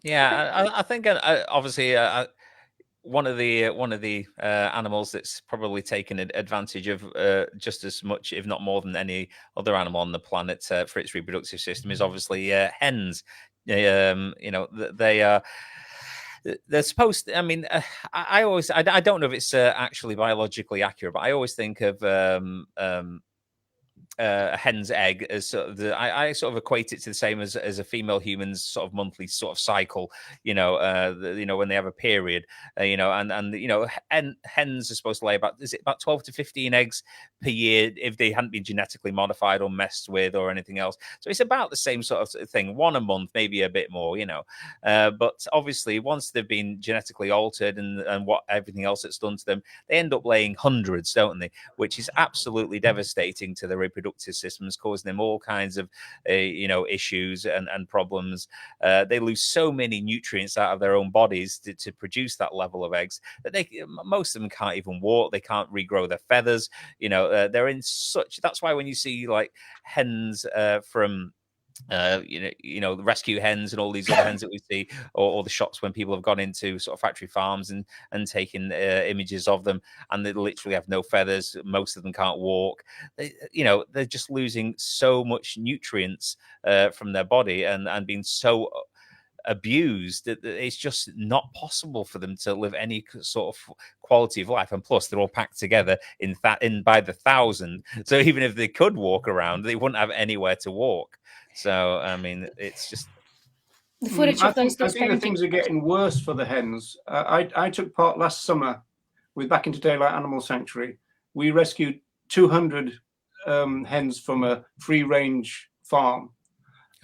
yeah, I think obviously one of the animals that's probably taken advantage of just as much, if not more, than any other animal on the planet for its reproductive system is obviously hens. They are. They're supposed to, I mean, I don't know if it's actually biologically accurate, but I always think of a hen's egg as sort of I sort of equate it to the same as a female human's sort of monthly sort of cycle, when they have a period, and hens are supposed to lay about 12 to 15 eggs per year if they hadn't been genetically modified or messed with or anything else. So it's about the same sort of thing, one a month, maybe a bit more, but obviously once they've been genetically altered and what everything else that's done to them, they end up laying hundreds, don't they? Which is absolutely devastating to the reproductive systems, causing them all kinds of issues and problems. They lose so many nutrients out of their own bodies to produce that level of eggs that most of them can't even walk. They can't regrow their feathers. They're in such. That's why when you see like hens from the rescue hens and all these other hens that we see, or the shots when people have gone into sort of factory farms and taken images of them, and they literally have no feathers. Most of them can't walk. They're just losing so much nutrients from their body and being so abused that it's just not possible for them to live any sort of quality of life. And plus they're all packed together in by the thousand, so even if they could walk around, they wouldn't have anywhere to walk. So I mean, it's just the footage of those. I think the things are getting worse for the hens. I took part last summer with Back into Daylight Animal Sanctuary. We rescued 200 hens from a free-range farm.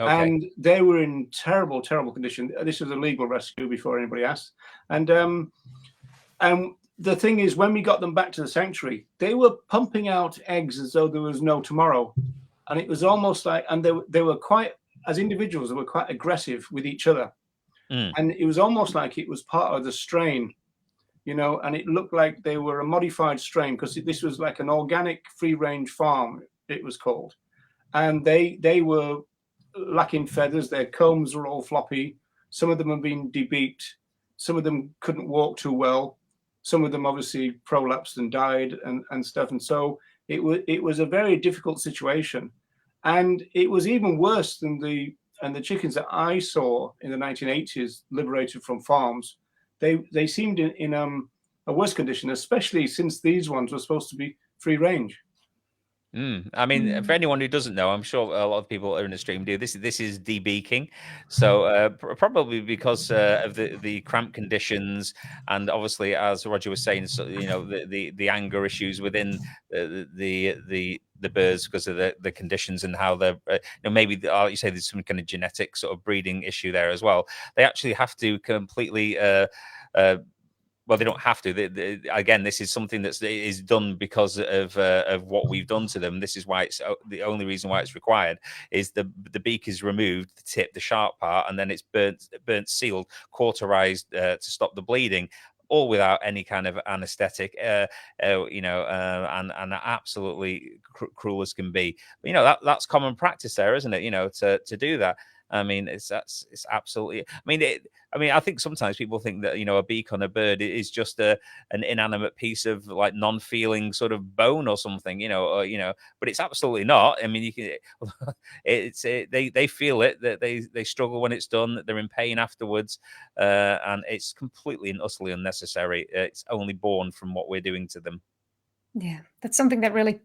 Okay. And they were in terrible, terrible condition. This was a legal rescue before anybody asked. And the thing is, when we got them back to the sanctuary, they were pumping out eggs as though there was no tomorrow. And it was almost like, and they were quite, as individuals, they were quite aggressive with each other. And it was almost like it was part of the strain, and it looked like they were a modified strain, because this was like an organic free-range farm, it was called. And they were lacking feathers. Their combs were all floppy. Some of them had been debeaked. Some of them couldn't walk too well. Some of them obviously prolapsed and died and stuff. And so it was a very difficult situation. And it was even worse than the chickens that I saw in the 1980s liberated from farms. They seemed in a worse condition, especially since these ones were supposed to be free range. I mean, for anyone who doesn't know, I'm sure a lot of people in the stream do. This is debeaking, so probably because of the cramped conditions, and obviously, as Roger was saying, so, the anger issues within the birds because of the conditions and how they're maybe you say there's some kind of genetic sort of breeding issue there as well. They actually have to completely. Well, they don't have to. Again, this is something that is done because of what we've done to them. This is why it's the only reason why it's required is the beak is removed, the tip, the sharp part, and then it's burnt, sealed, cauterized to stop the bleeding. all without any kind of anesthetic, you know, and absolutely cruel as can be. But, you know, that's common practice there, isn't it? You know, to do that. I mean, it's absolutely. I mean, I think sometimes people think that, you know, a beak on a bird is just an inanimate piece of like non-feeling sort of bone or something, you know, but it's absolutely not. I mean, you can, they feel it, that they struggle when it's done, that they're in pain afterwards, and it's completely and utterly unnecessary. It's only born from what we're doing to them. Yeah, that's something that really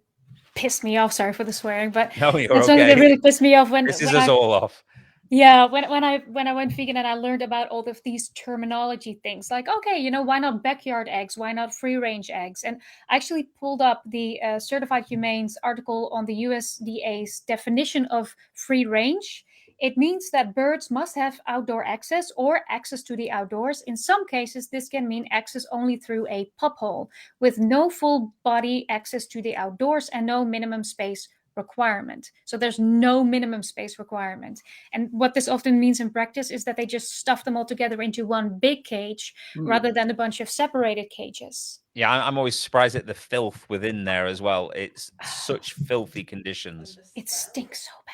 pissed me off. Sorry for the swearing, but No, you're that's something that okay. really pissed me off when This is us all off. Yeah, when I went vegan and I learned about all of these terminology things, like, okay, you know, why not backyard eggs? Why not free range eggs? And I actually pulled up the Certified Humane's article on the USDA's definition of free range. It means that birds must have outdoor access or access to the outdoors. In some cases, this can mean access only through a pup hole with no full body access to the outdoors and no minimum space requirement. So there's no minimum space requirement. And what this often means in practice is that they just stuff them all together into one big cage rather than a bunch of separated cages. Yeah, I'm always surprised at the filth within there as well. It's such filthy conditions. It stinks so bad.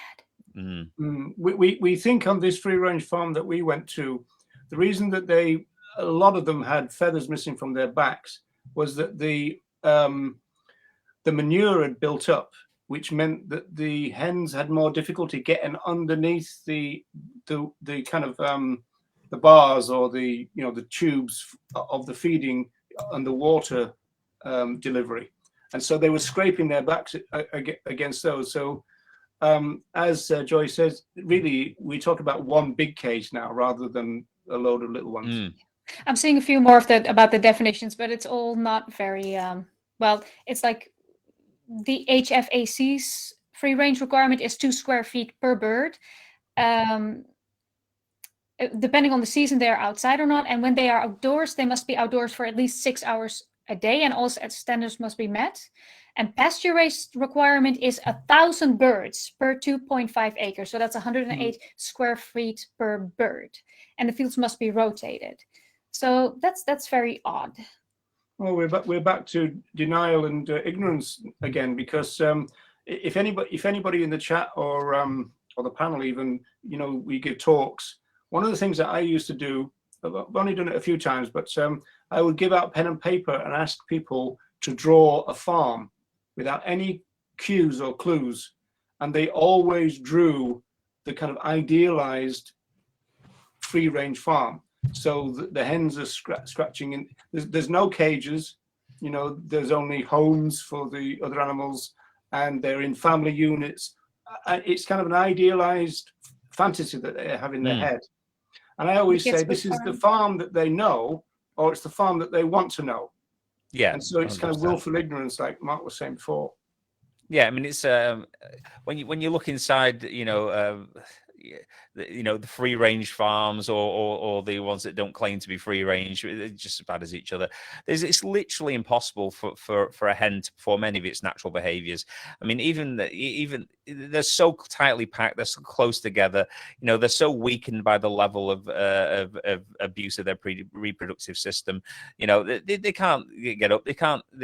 We think on this free range farm that we went to, the reason that a lot of them had feathers missing from their backs was that the manure had built up, which meant that the hens had more difficulty getting underneath the kind of the bars or the tubes of the feeding and the water delivery, and so they were scraping their backs against those. So as Joy says, really we talk about one big cage now rather than a load of little ones. I'm seeing a few more of that about the definitions, but it's all not very well. It's like the HFAC's free range requirement is 2 square feet per bird. Depending on the season, they are outside or not. And when they are outdoors, they must be outdoors for at least 6 hours a day, and all standards must be met. And pasture raised requirement is 1,000 birds per 2.5 acres. So that's 108 square feet per bird. And the fields must be rotated. So that's very odd. Well, we're back to denial and ignorance again, because if anybody in the chat or the panel even, you know, we give talks. One of the things that I used to do, I've only done it a few times, but I would give out pen and paper and ask people to draw a farm without any cues or clues, and they always drew the kind of idealized free range farm. So the hens are scratching in. There's no cages, you know. There's only homes for the other animals, and they're in family units. It's kind of an idealized fantasy that they have in their head. And I always say this is the farm that they know, or it's the farm that they want to know. Yeah. And so it's 100%. Kind of willful ignorance, like Mark was saying before. Yeah, I mean, it's when you look inside, you know, the free range farms or the ones that don't claim to be free range, they're just as bad as each other. It's literally impossible for a hen to perform any of its natural behaviors. I mean, even they're so tightly packed, they're so close together, you know, they're so weakened by the level of abuse of their reproductive system. You know, they can't get up, they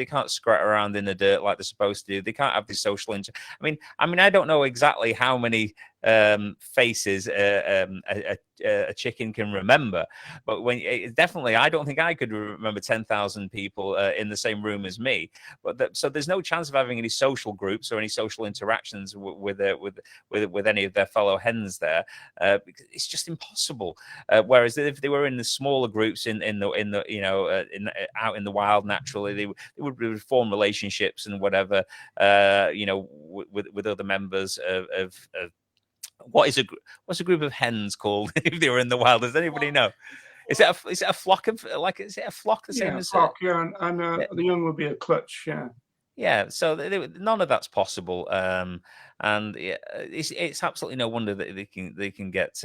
can't scrat around in the dirt like they're supposed to do. They can't have this social I mean, I don't know exactly how many faces a chicken can remember, but definitely I don't think I could remember 10,000 people in the same room as me. But so there's no chance of having any social groups or any social interactions with any of their fellow hens there. It's just impossible. Whereas if they were in the smaller groups out in the wild naturally, they would form relationships and whatever, with other members of what's a group of hens called if they were in the wild? Does anybody know? Is it a flock of is it a flock the same as flock? Yeah, and the young would be a clutch. Yeah. Yeah, so none of that's possible, and it's absolutely no wonder that they can get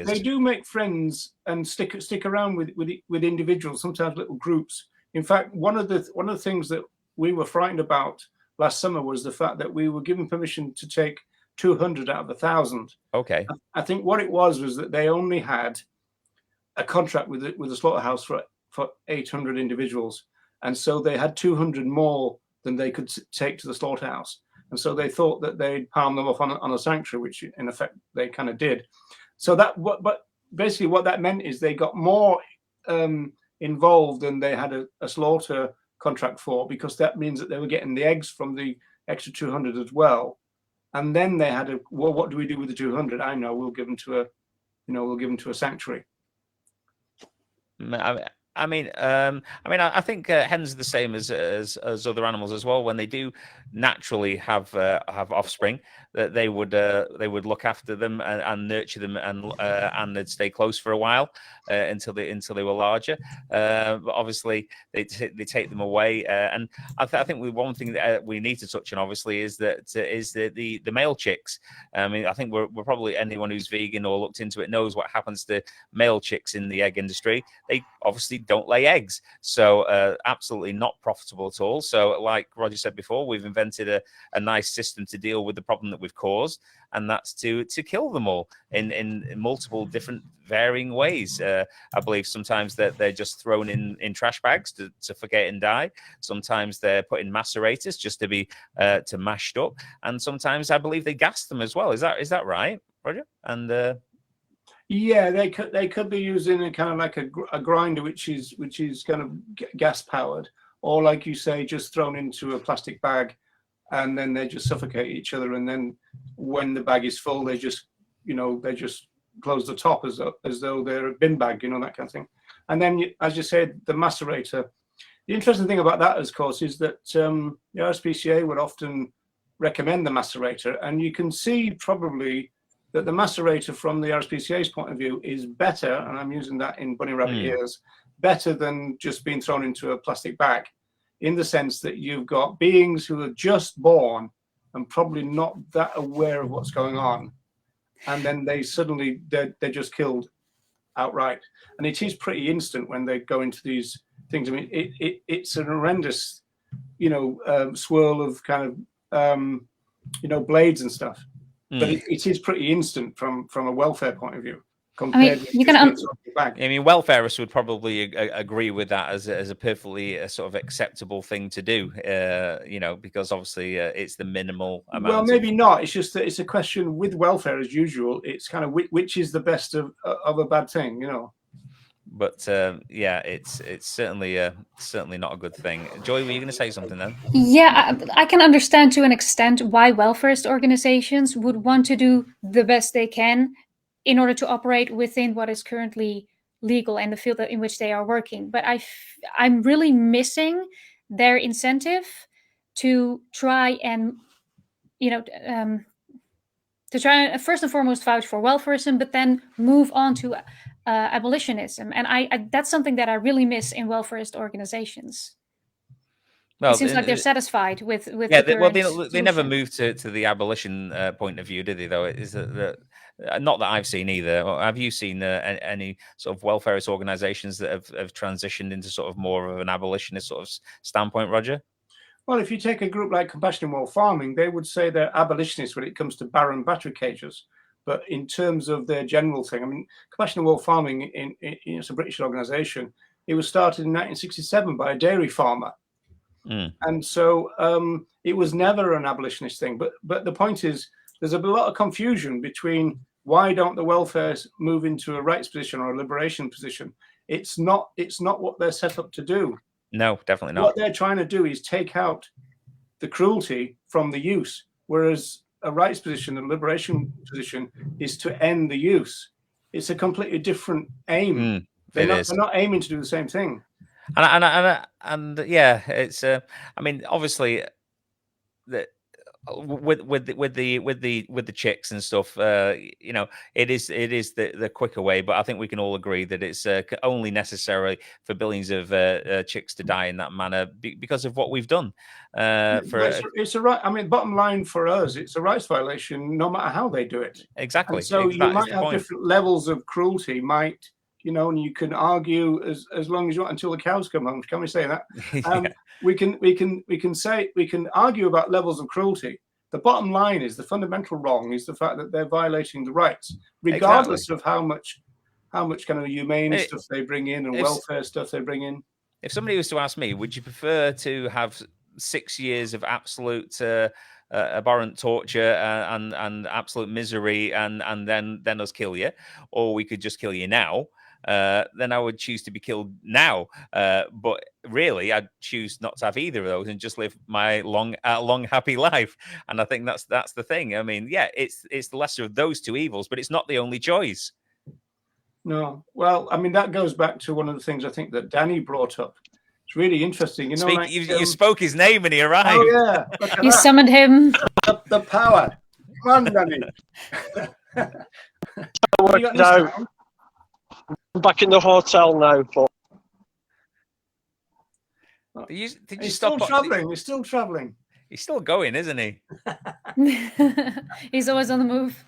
they do make friends and stick around with individuals, sometimes little groups. In fact, one of the things that we were frightened about last summer was the fact that we were given permission to take 200 out of 1,000. Okay. I think what it was that they only had a contract with the slaughterhouse for 800 individuals, and so they had 200 more than they could take to the slaughterhouse, and so they thought that they'd palm them off on a sanctuary, which in effect they kind of did. So but basically what that meant is they got more involved than they had a slaughter contract for, because that means that they were getting the eggs from the extra 200 as well. And then they had well, what do we do with the 200? I know, we'll give them to a sanctuary. I I think hens are the same as other animals as well. When they do naturally have offspring, that they would look after them and nurture them, and they'd stay close for a while until they were larger. But obviously they take them away, and I think one thing that we need to touch on obviously is the male chicks. I mean, I think we're probably, anyone who's vegan or looked into it knows what happens to male chicks in the egg industry. They obviously don't lay eggs, so absolutely not profitable at all. So like Roger said before, we've invented a nice system to deal with the problem that we've caused, and that's to kill them all in multiple different varying ways. I believe sometimes that they're just thrown in trash bags to forget and die. Sometimes they're put in macerators just to be to mashed up, and sometimes I believe they gas them as well. Is that right, Roger? And yeah, they could be using a kind of like a grinder, which is kind of gas powered, or like you say, just thrown into a plastic bag, and then they just suffocate each other. And then when the bag is full, they just close the top as though they're a bin bag, that kind of thing. And then, as you said, the macerator. The interesting thing about that, of course, is that the RSPCA would often recommend the macerator, and you can see probably that the macerator from the RSPCA's point of view is better, and I'm using that in bunny rabbit ears, better than just being thrown into a plastic bag, in the sense that you've got beings who are just born and probably not that aware of what's going on, and then they're just killed outright. And it is pretty instant when they go into these things. I mean, it's an horrendous, swirl of kind of, blades and stuff. But it is pretty instant from a welfare point of view. Compared welfareists would probably agree with that as a perfectly sort of acceptable thing to do, because obviously it's the minimal amount. Well, maybe not. It's just that it's a question with welfare, as usual. It's kind of which is the best of a bad thing, But it's certainly not a good thing. Joy, were you going to say something then? Yeah, I can understand to an extent why welfarist organizations would want to do the best they can in order to operate within what is currently legal and the field in which they are working. But I'm really missing their incentive to try and, to try and first and foremost vouch for welfarism, but then move on to abolitionism. And that's something that I really miss in welfarist organizations. Well, it seems like they're satisfied with they never moved to the abolition point of view, did they? Though is that not that I've seen either. Have you seen any sort of welfarist organizations that have transitioned into sort of more of an abolitionist sort of standpoint, Roger? Well, if you take a group like Compassion in World Farming, they would say they're abolitionists when it comes to barren battery cages. But in terms of their general thing, I mean, Compassion in World Farming, it's a British organization. It was started in 1967 by a dairy farmer. And so it was never an abolitionist thing. But the point is, there's a lot of confusion between why don't the welfares move into a rights position or a liberation position. It's not what they're set up to do. No, definitely not. What they're trying to do is take out the cruelty from the use, whereas a rights position, a liberation position, is to end the use. It's a completely different aim. They're not aiming to do the same thing. And yeah, it's. I mean, obviously, with the chicks and stuff, it is the quicker way. But I think we can all agree that it's only necessary for billions of chicks to die in that manner because of what we've done. It's a right. I mean, bottom line for us, it's a rights violation, no matter how they do it. Exactly. And so you might have different levels of cruelty. And you can argue as long as you want until the cows come home. Can we say that? Yeah. We can argue about levels of cruelty. The bottom line is the fundamental wrong is the fact that they're violating the rights, regardless of how much how much kind of humane Hey, stuff they bring in and if- welfare stuff they bring in. If somebody was to ask me, would you prefer to have 6 years of absolute abhorrent torture and absolute misery and then us kill you, or we could just kill you now? Then I would choose to be killed now. But really, I'd choose not to have either of those and just live my long, happy life. And I think that's the thing. I mean, yeah, it's the lesser of those two evils, but it's not the only choice. No, well, I mean, that goes back to one of the things I think that Danny brought up. It's really interesting. You know, like, you spoke his name and he arrived. Oh, yeah. Look at You that. summoned him. The power. Come on, Danny. No, I'm back in the hotel now, but Did you He's stop? still traveling. He's still traveling. He's still going, isn't he? He's always on the move.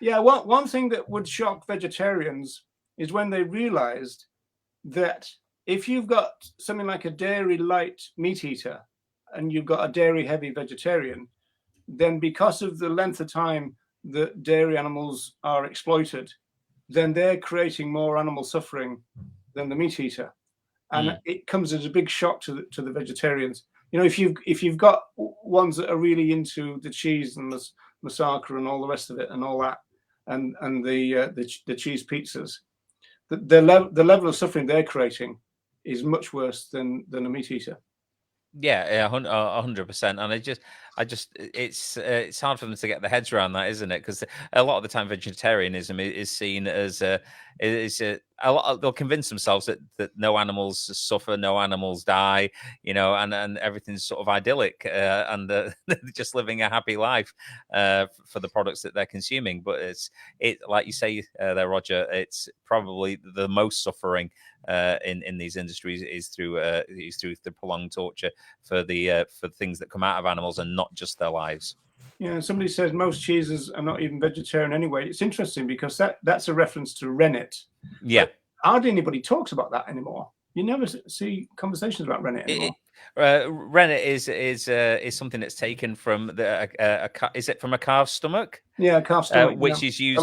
Yeah, one thing that would shock vegetarians is when they realized that if you've got something like a dairy light meat eater and you've got a dairy heavy vegetarian, then because of the length of time that dairy animals are exploited, then they're creating more animal suffering than the meat eater. And it comes as a big shock to the vegetarians. You know, if you've got ones that are really into the cheese and the massacre and all the rest of it and all that, and the cheese pizzas, the level of suffering they're creating is much worse than a meat eater. Yeah, 100%. And it's hard for them to get their heads around that, isn't it? Because a lot of the time, vegetarianism is seen as a lot. They'll convince themselves that no animals suffer, no animals die, you know, and everything's sort of idyllic, and they're just living a happy life for the products that they're consuming. But it like you say there, Roger, it's probably the most suffering in these industries is through the prolonged torture for things that come out of animals and not just their lives. Yeah, somebody says most cheeses are not even vegetarian anyway. It's interesting because that's a reference to rennet. Yeah, but hardly anybody talks about that anymore. You never see conversations about rennet anymore. Rennet is something that's taken from is it from a calf's stomach? Yeah, calf stomach, which is used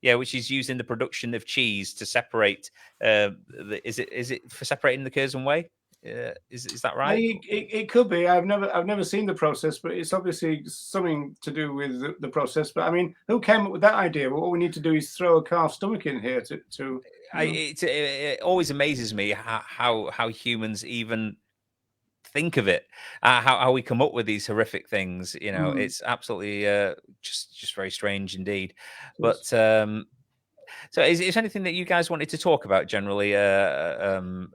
which is used in the production of cheese to separate. Is it for separating the curds and whey? Is that right? It could be. I've never seen the process, but it's obviously something to do with the process. But I mean, who came up with that idea? Well, what we need to do is throw a calf stomach in here to it always amazes me how humans even think of it, how we come up with these horrific things. You know, it's absolutely just very strange indeed. But so is there anything that you guys wanted to talk about generally about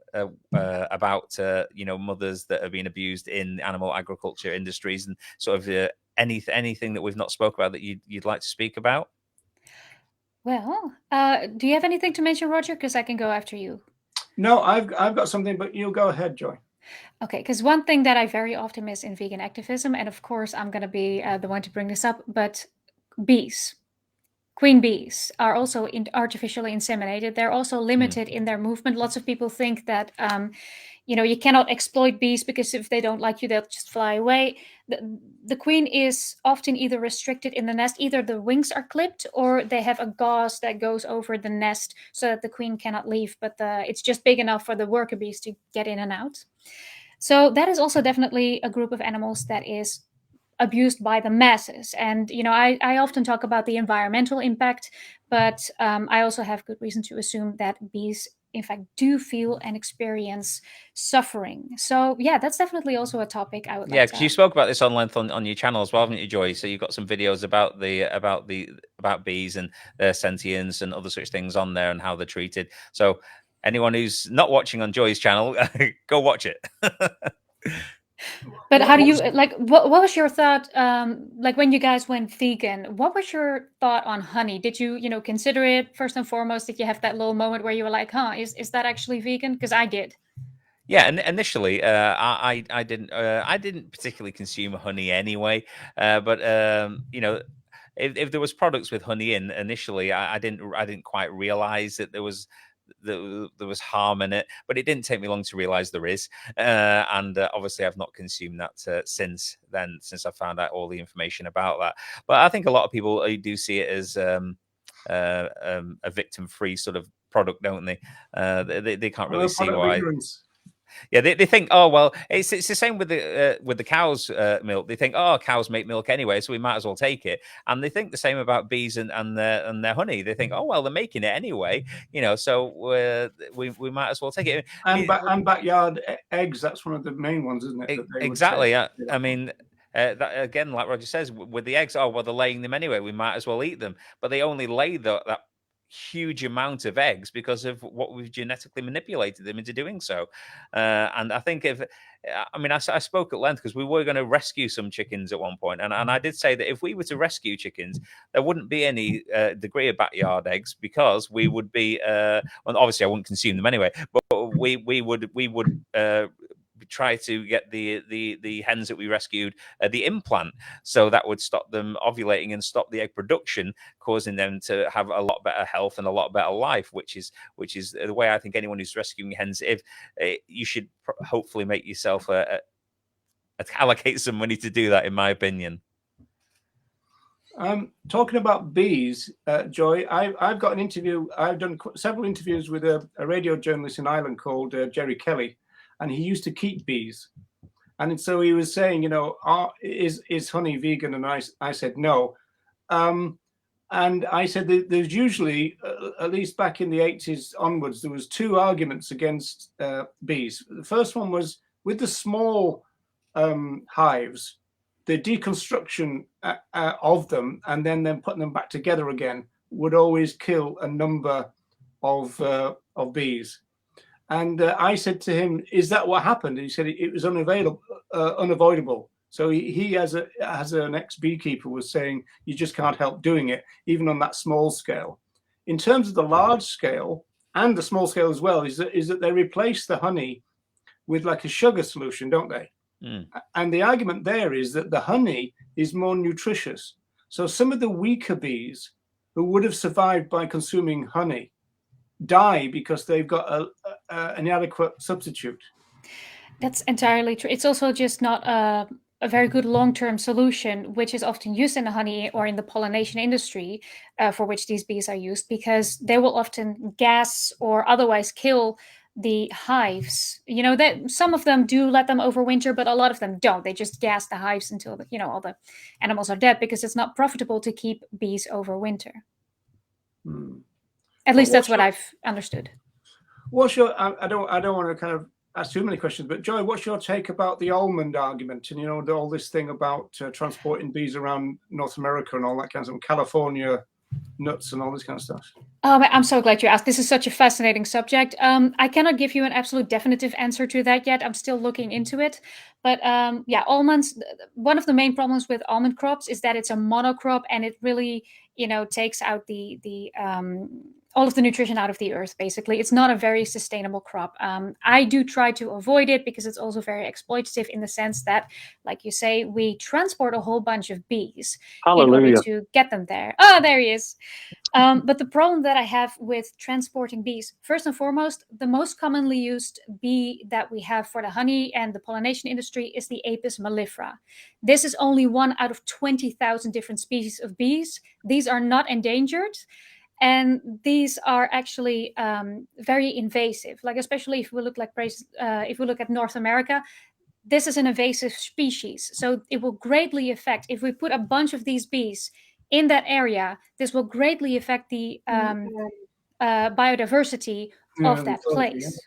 mothers that have been abused in animal agriculture industries, and sort of anything that we've not spoke about that you'd like to speak about? Well, do you have anything to mention, Roger? Because I can go after you. No, I've got something, but you go ahead, Joy. Okay, because one thing that I very often miss in vegan activism, and of course I'm going to be the one to bring this up, but bees. Queen bees are also artificially inseminated. They're also limited in their movement. Lots of people think that, you cannot exploit bees because if they don't like you, they'll just fly away. The queen is often either restricted in the nest, either the wings are clipped or they have a gauze that goes over the nest so that the queen cannot leave, but it's just big enough for the worker bees to get in and out. So that is also definitely a group of animals that is abused by the masses. And I often talk about the environmental impact, but I also have good reason to assume that bees in fact do feel and experience suffering. So yeah, that's definitely also a topic I would like because you spoke about this on length on your channel as well, haven't you, Joy? So you've got some videos about bees and their sentience and other such things on there and how they're treated. So anyone who's not watching on Joy's channel, go watch it. But how do you what was your thought when you guys went vegan? What was your thought on honey? Did you consider it first and foremost? Did you have that little moment where you were like, is that actually vegan? Because I did. Yeah, and initially I didn't particularly consume honey anyway, but if there was products with honey in initially, I didn't quite realize that there was harm in it, but it didn't take me long to realize there is, and obviously I've not consumed that since then, since I found out all the information about that. But I think a lot of people do see it as a victim-free sort of product, don't they? They can't really see Product of why. ignorance. Yeah, they think, oh well, it's the same with the cow's milk. They think, oh, cows make milk anyway, so we might as well take it. And they think the same about bees and their honey. They think, oh well, they're making it anyway, so we might as well take it. And backyard eggs. That's one of the main ones, isn't it? Exactly. I mean. That, again, like Roger says, with the eggs, oh well, they're laying them anyway. We might as well eat them, but they only lay that huge amount of eggs because of what we've genetically manipulated them into doing so. And I think I spoke at length because we were going to rescue some chickens at one point, and I did say that if we were to rescue chickens, there wouldn't be any degree of backyard eggs because we would be well, obviously I wouldn't consume them anyway, but we would try to get the hens that we rescued the implant, so that would stop them ovulating and stop the egg production, causing them to have a lot better health and a lot better life, which is the way I think anyone who's rescuing hens, if you should hopefully make yourself allocate some money to do that, in my opinion. Talking about bees, Joy, I've got an interview. I've done several interviews with a radio journalist in Ireland called Jerry Kelly, and he used to keep bees. And so he was saying, is honey vegan? And I said no. And I said that there's usually, at least back in the 80s onwards, there was two arguments against bees. The first one was with the small hives, the deconstruction of them and then putting them back together again would always kill a number of bees. And I said to him, "Is that what happened?" And he said it was unavoidable. So he as an ex-beekeeper was saying, you just can't help doing it, even on that small scale. In terms of the large scale and the small scale as well, is that they replace the honey with like a sugar solution, don't they? Mm. And the argument there is that the honey is more nutritious. So some of the weaker bees who would have survived by consuming honey die because they've got an inadequate substitute. That's entirely true. It's also just not a very good long-term solution, which is often used in the honey or in the pollination industry, for which these bees are used, because they will often gas or otherwise kill the hives. That some of them do let them overwinter, but a lot of them don't. They just gas the hives until all the animals are dead, because it's not profitable to keep bees overwinter. Hmm. At least that's what I've understood. What's your? I don't want to kind of ask too many questions, but Joy, what's your take about the almond argument and all this thing about transporting bees around North America and all that kind of stuff, California nuts and all this kind of stuff? I'm so glad you asked. This is such a fascinating subject. I cannot give you an absolute definitive answer to that yet. I'm still looking into it. But almonds, one of the main problems with almond crops is that it's a monocrop, and it really, takes out the all of the nutrition out of the earth, basically. It's not a very sustainable crop. I do try to avoid it because it's also very exploitative in the sense that, like you say, we transport a whole bunch of bees in order to get them there. Oh, there he is. But the problem that I have with transporting bees, first and foremost, the most commonly used bee that we have for the honey and the pollination industry is the Apis mellifera. This is only one out of 20,000 different species of bees. These are not endangered. And these are actually very invasive. Like, especially if we look at North America, this is an invasive species. So it will greatly affect, if we put a bunch of these bees in that area, this will greatly affect the biodiversity of that place.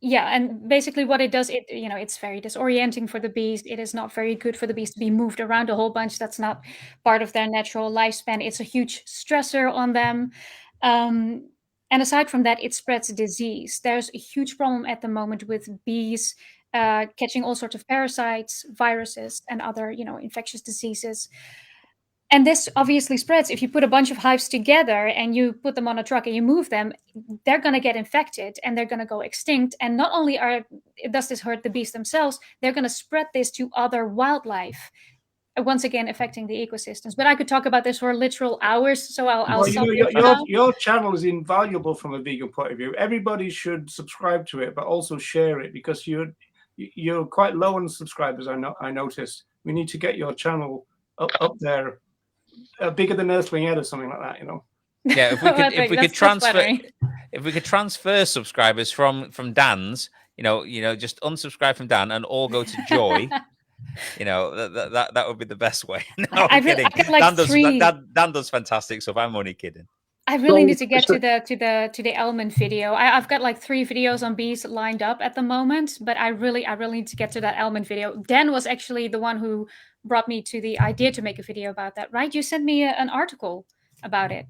Yeah, and basically what it does, it's very disorienting for the bees. It is not very good for the bees to be moved around a whole bunch. That's not part of their natural lifespan. It's a huge stressor on them. And aside from that, it spreads disease. There's a huge problem at the moment with bees catching all sorts of parasites, viruses, and other, infectious diseases. And this obviously spreads. If you put a bunch of hives together and you put them on a truck and you move them, they're going to get infected and they're going to go extinct. And not only does this hurt the bees themselves, they're going to spread this to other wildlife, once again affecting the ecosystems. But I could talk about this for literal hours, so I'll stop here for now. Your channel is invaluable from a vegan point of view. Everybody should subscribe to it, but also share it, because you're quite low on subscribers. I noticed. We need to get your channel up there bigger than Earthling Head or something like that, you know. Yeah, if we could transfer flattering. if we could transfer subscribers from Dan's, you know, just unsubscribe from Dan and all go to Joy. You know, that would be the best way. No, I'm kidding. I got like Dan does fantastic stuff. I'm only kidding. I really need to get to the almond video. I've got like 3 videos on bees lined up at the moment, but I really need to get to that almond video. Dan was actually the one who brought me to the idea to make a video about that, right? You sent me an article about it.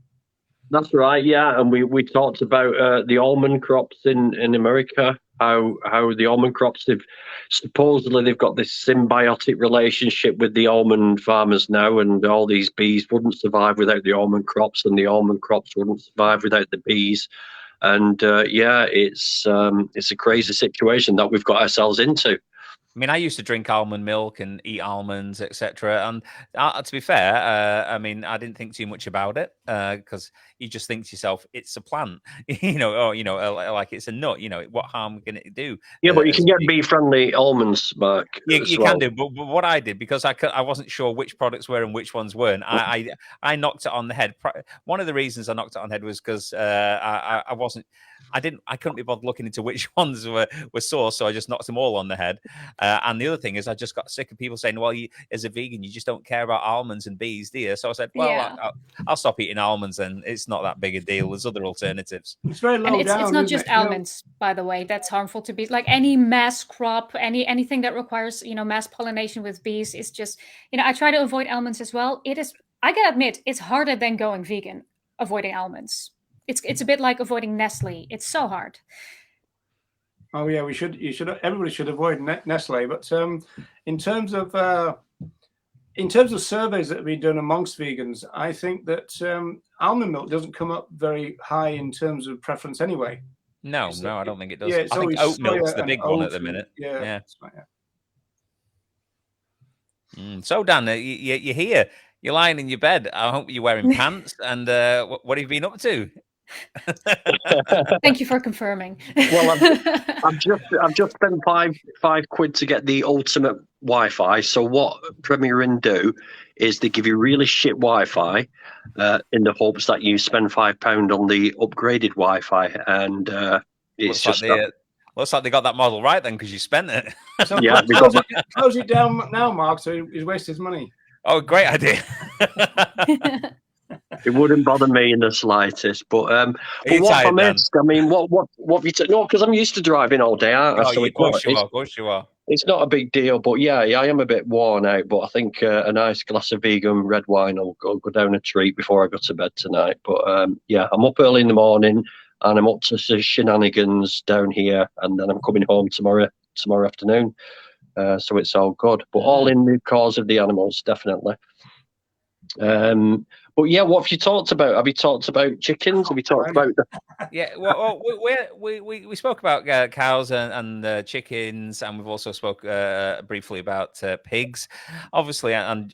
That's right, yeah, and we talked about the almond crops in America, how the almond crops they've got this symbiotic relationship with the almond farmers now, and all these bees wouldn't survive without the almond crops, and the almond crops wouldn't survive without the bees, and yeah, it's a crazy situation that we've got ourselves into. I mean, I used to drink almond milk and eat almonds, etc. And to be fair, I mean, I didn't think too much about it because you just think to yourself, it's a plant, you know, or like it's a nut. You know, what harm can it do? Yeah, but you can get bee-friendly almonds, Mark. You can do, but what I did, because I wasn't sure which products were and which ones weren't, I knocked it on the head. One of the reasons I knocked it on the head was because I couldn't be bothered looking into which ones were sourced, so I just knocked them all on the head. And the other thing is, I just got sick of people saying, "Well, as a vegan, you just don't care about almonds and bees, do you?" So I said, "Well, yeah. I'll stop eating almonds, and it's not that big a deal. There's other alternatives." It's very low and down. It's not just almonds, by the way, that's harmful to bees. Like any mass crop, anything that requires mass pollination with bees is just I try to avoid almonds as well. It is, I gotta admit, it's harder than going vegan. Avoiding almonds. It's a bit like avoiding Nestle. It's so hard. Oh yeah, everybody should avoid Nestle. But in terms of surveys that have been done amongst vegans, I think that almond milk doesn't come up very high in terms of preference anyway. No, I don't think it does. Yeah, I think oat milk's the big one at the minute. Yeah. So Dan, you're here. You're lying in your bed. I hope you're wearing pants. And what have you been up to? Thank you for confirming. Well, I've just spent five quid to get the ultimate Wi-Fi. So what Premier Inn do is they give you really shit Wi-Fi in the hopes that you spend £5 on the upgraded Wi-Fi, and it's looks like they got that model right then, because you spent it. So yeah, close it down now, Mark. So he's wasted his money. Oh, great idea. It wouldn't bother me in the slightest, but what I missed, I mean, what have you no, because I'm used to driving all day, aren't I? So of course you are. It's not a big deal, but yeah, I am a bit worn out, but I think a nice glass of vegan red wine will go down a treat before I go to bed tonight. But yeah, I'm up early in the morning, and I'm up to shenanigans down here, and then I'm coming home tomorrow afternoon. So it's all good, but all in the cause of the animals, definitely. But yeah, what have you talked about? Have you talked about chickens? Have you talked about Yeah, well, we spoke about cows and chickens, and we've also spoke briefly about pigs, obviously, and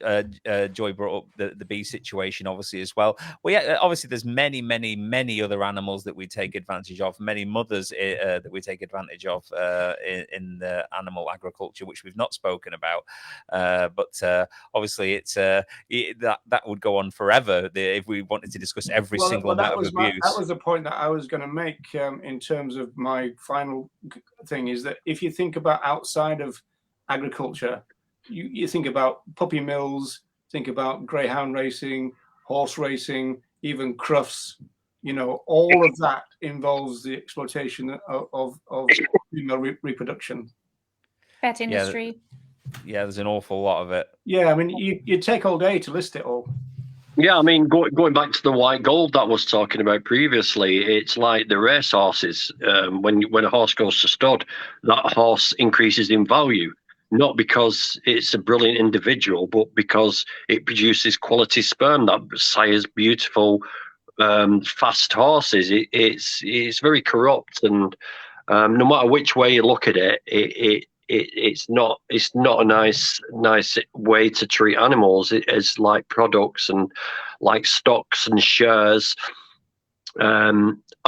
Joy brought up the bee situation, obviously, as well. Well, yeah, obviously, there's many other animals that we take advantage of, many mothers that we take advantage of in the animal agriculture, which we've not spoken about. But obviously, it's that would go on forever. If we wanted to discuss every single amount of abuse. That was the point that I was going to make in terms of my final thing, is that if you think about outside of agriculture, you think about puppy mills, think about greyhound racing, horse racing, even crufts, all of that involves the exploitation of female reproduction. Pet industry. Yeah, there's an awful lot of it. Yeah, I mean, you'd take all day to list it all. Yeah, I mean, going back to the white gold that I was talking about previously, it's like the race horses. When a horse goes to stud, that horse increases in value, not because it's a brilliant individual, but because it produces quality sperm that sires beautiful, fast horses. It's very corrupt, and no matter which way you look at it, it's not a nice way to treat animals. It is like products and like stocks and shares. I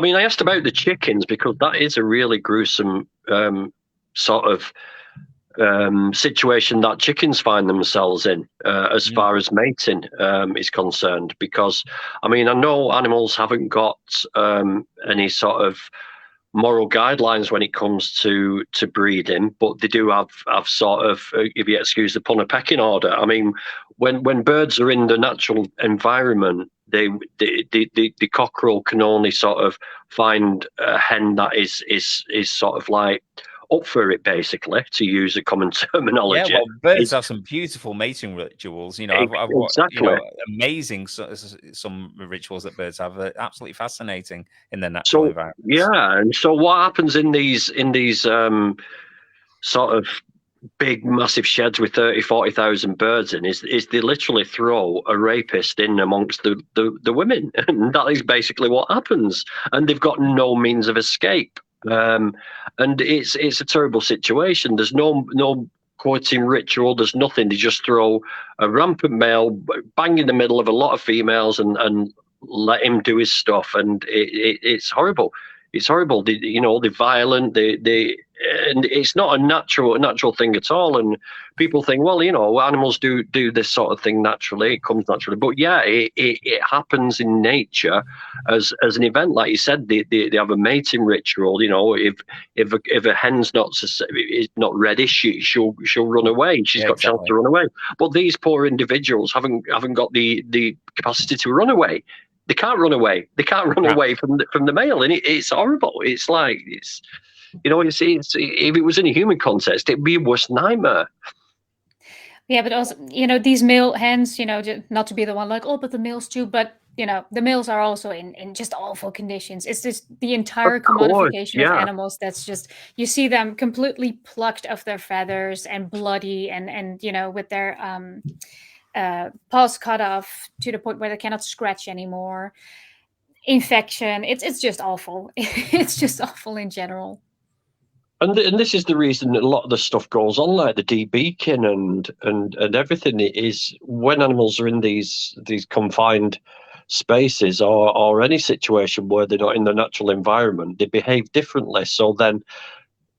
mean, I asked about the chickens because that is a really gruesome sort of situation that chickens find themselves in as far as mating is concerned. Because, I mean, I know animals haven't got any sort of moral guidelines when it comes to breeding, but they do have sort of, if you excuse the pun, a pecking order. I mean, when birds are in the natural environment, the cockerel can only sort of find a hen that is sort of like up for it, basically, to use a common terminology. Yeah, well, birds have some beautiful mating rituals. You know, I've watched, exactly. you know, amazing some rituals that birds have. Absolutely fascinating in their natural environment. Yeah, and so what happens in these sort of big, massive sheds with 30,000-40,000 birds in is they literally throw a rapist in amongst the women, and that is basically what happens. And they've got no means of escape. And it's a terrible situation. There's no courting ritual. There's nothing. They just throw a rampant male bang in the middle of a lot of females and let him do his stuff. And it's horrible. It's horrible. They're violent. And it's not a natural thing at all. And people think, well, animals do this sort of thing naturally. It comes naturally. But yeah, it happens in nature as an event. Like you said, they have a mating ritual. If a hen's not reddish, she'll run away. She's got a chance to run away. But these poor individuals haven't got the capacity to run away. They can't run away. They can't run away from the male, and it's horrible. It's like it's if it was in a human context, it'd be a worse nightmare. Yeah, but also, these male hens, not to be the one like, oh, but the males too, but the males are also in just awful conditions. It's just the entire commodification of animals. That's just, you see them completely plucked of their feathers and bloody and with their paws cut off to the point where they cannot scratch anymore. Infection. It's just awful. It's just awful in general. And this is the reason that a lot of the stuff goes on, like the debeaking and everything. It is when animals are in these confined spaces or any situation where they're not in the natural environment, they behave differently. So then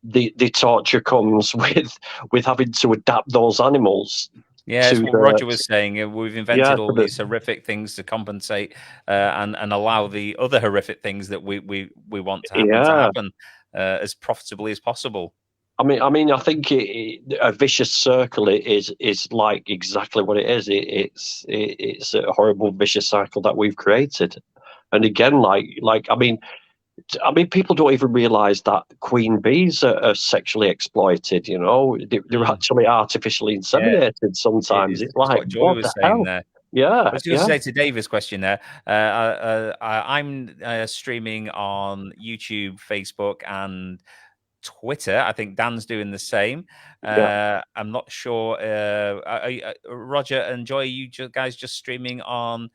the torture comes with having to adapt those animals. Yeah, that's what Roger was saying. We've invented all these horrific things to compensate and allow the other horrific things that we want to happen as profitably as possible. I mean, I think a vicious circle is like exactly what it is. It's a horrible vicious cycle that we've created. And again, like I mean, people don't even realise that queen bees are sexually exploited. They're actually artificially inseminated sometimes. It's like, what Joy was saying there. Yeah, I was going to say to David's question there. I'm streaming on YouTube, Facebook, and Twitter. I think Dan's doing the same. I'm not sure. Roger and Joy, are you guys just streaming on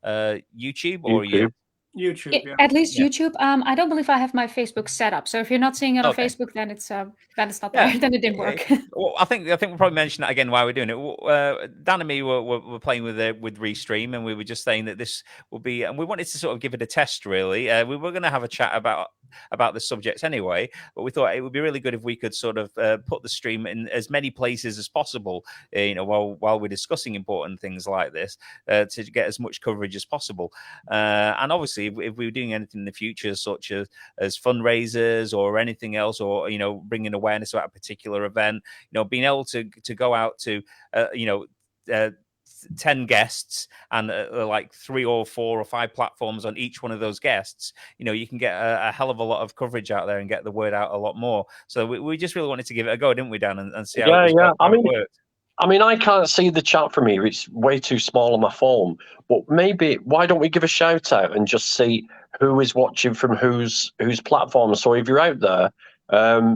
YouTube or YouTube? YouTube, At least YouTube. I don't believe I have my Facebook set up. So if you're not seeing it on Facebook, then it's not there. Then it didn't work. Well, I think we'll probably mention that again while we're doing it. Dan and me were playing with Restream, and we were just saying that this will be, and we wanted to sort of give it a test. Really, we were going to have a chat about the subjects anyway, but we thought it would be really good if we could sort of put the stream in as many places as possible. While we're discussing important things like this, to get as much coverage as possible, and obviously. If we were doing anything in the future, such as fundraisers or anything else, or bringing awareness about a particular event, being able to go out to 10 guests and like 3 or 4 or 5 platforms on each one of those guests, you can get a hell of a lot of coverage out there and get the word out a lot more. So we just really wanted to give it a go, didn't we, Dan, and see how it worked. I mean, I can't see the chat from here. It's way too small on my phone. But maybe, why don't we give a shout out and just see who is watching from whose platform? So if you're out there,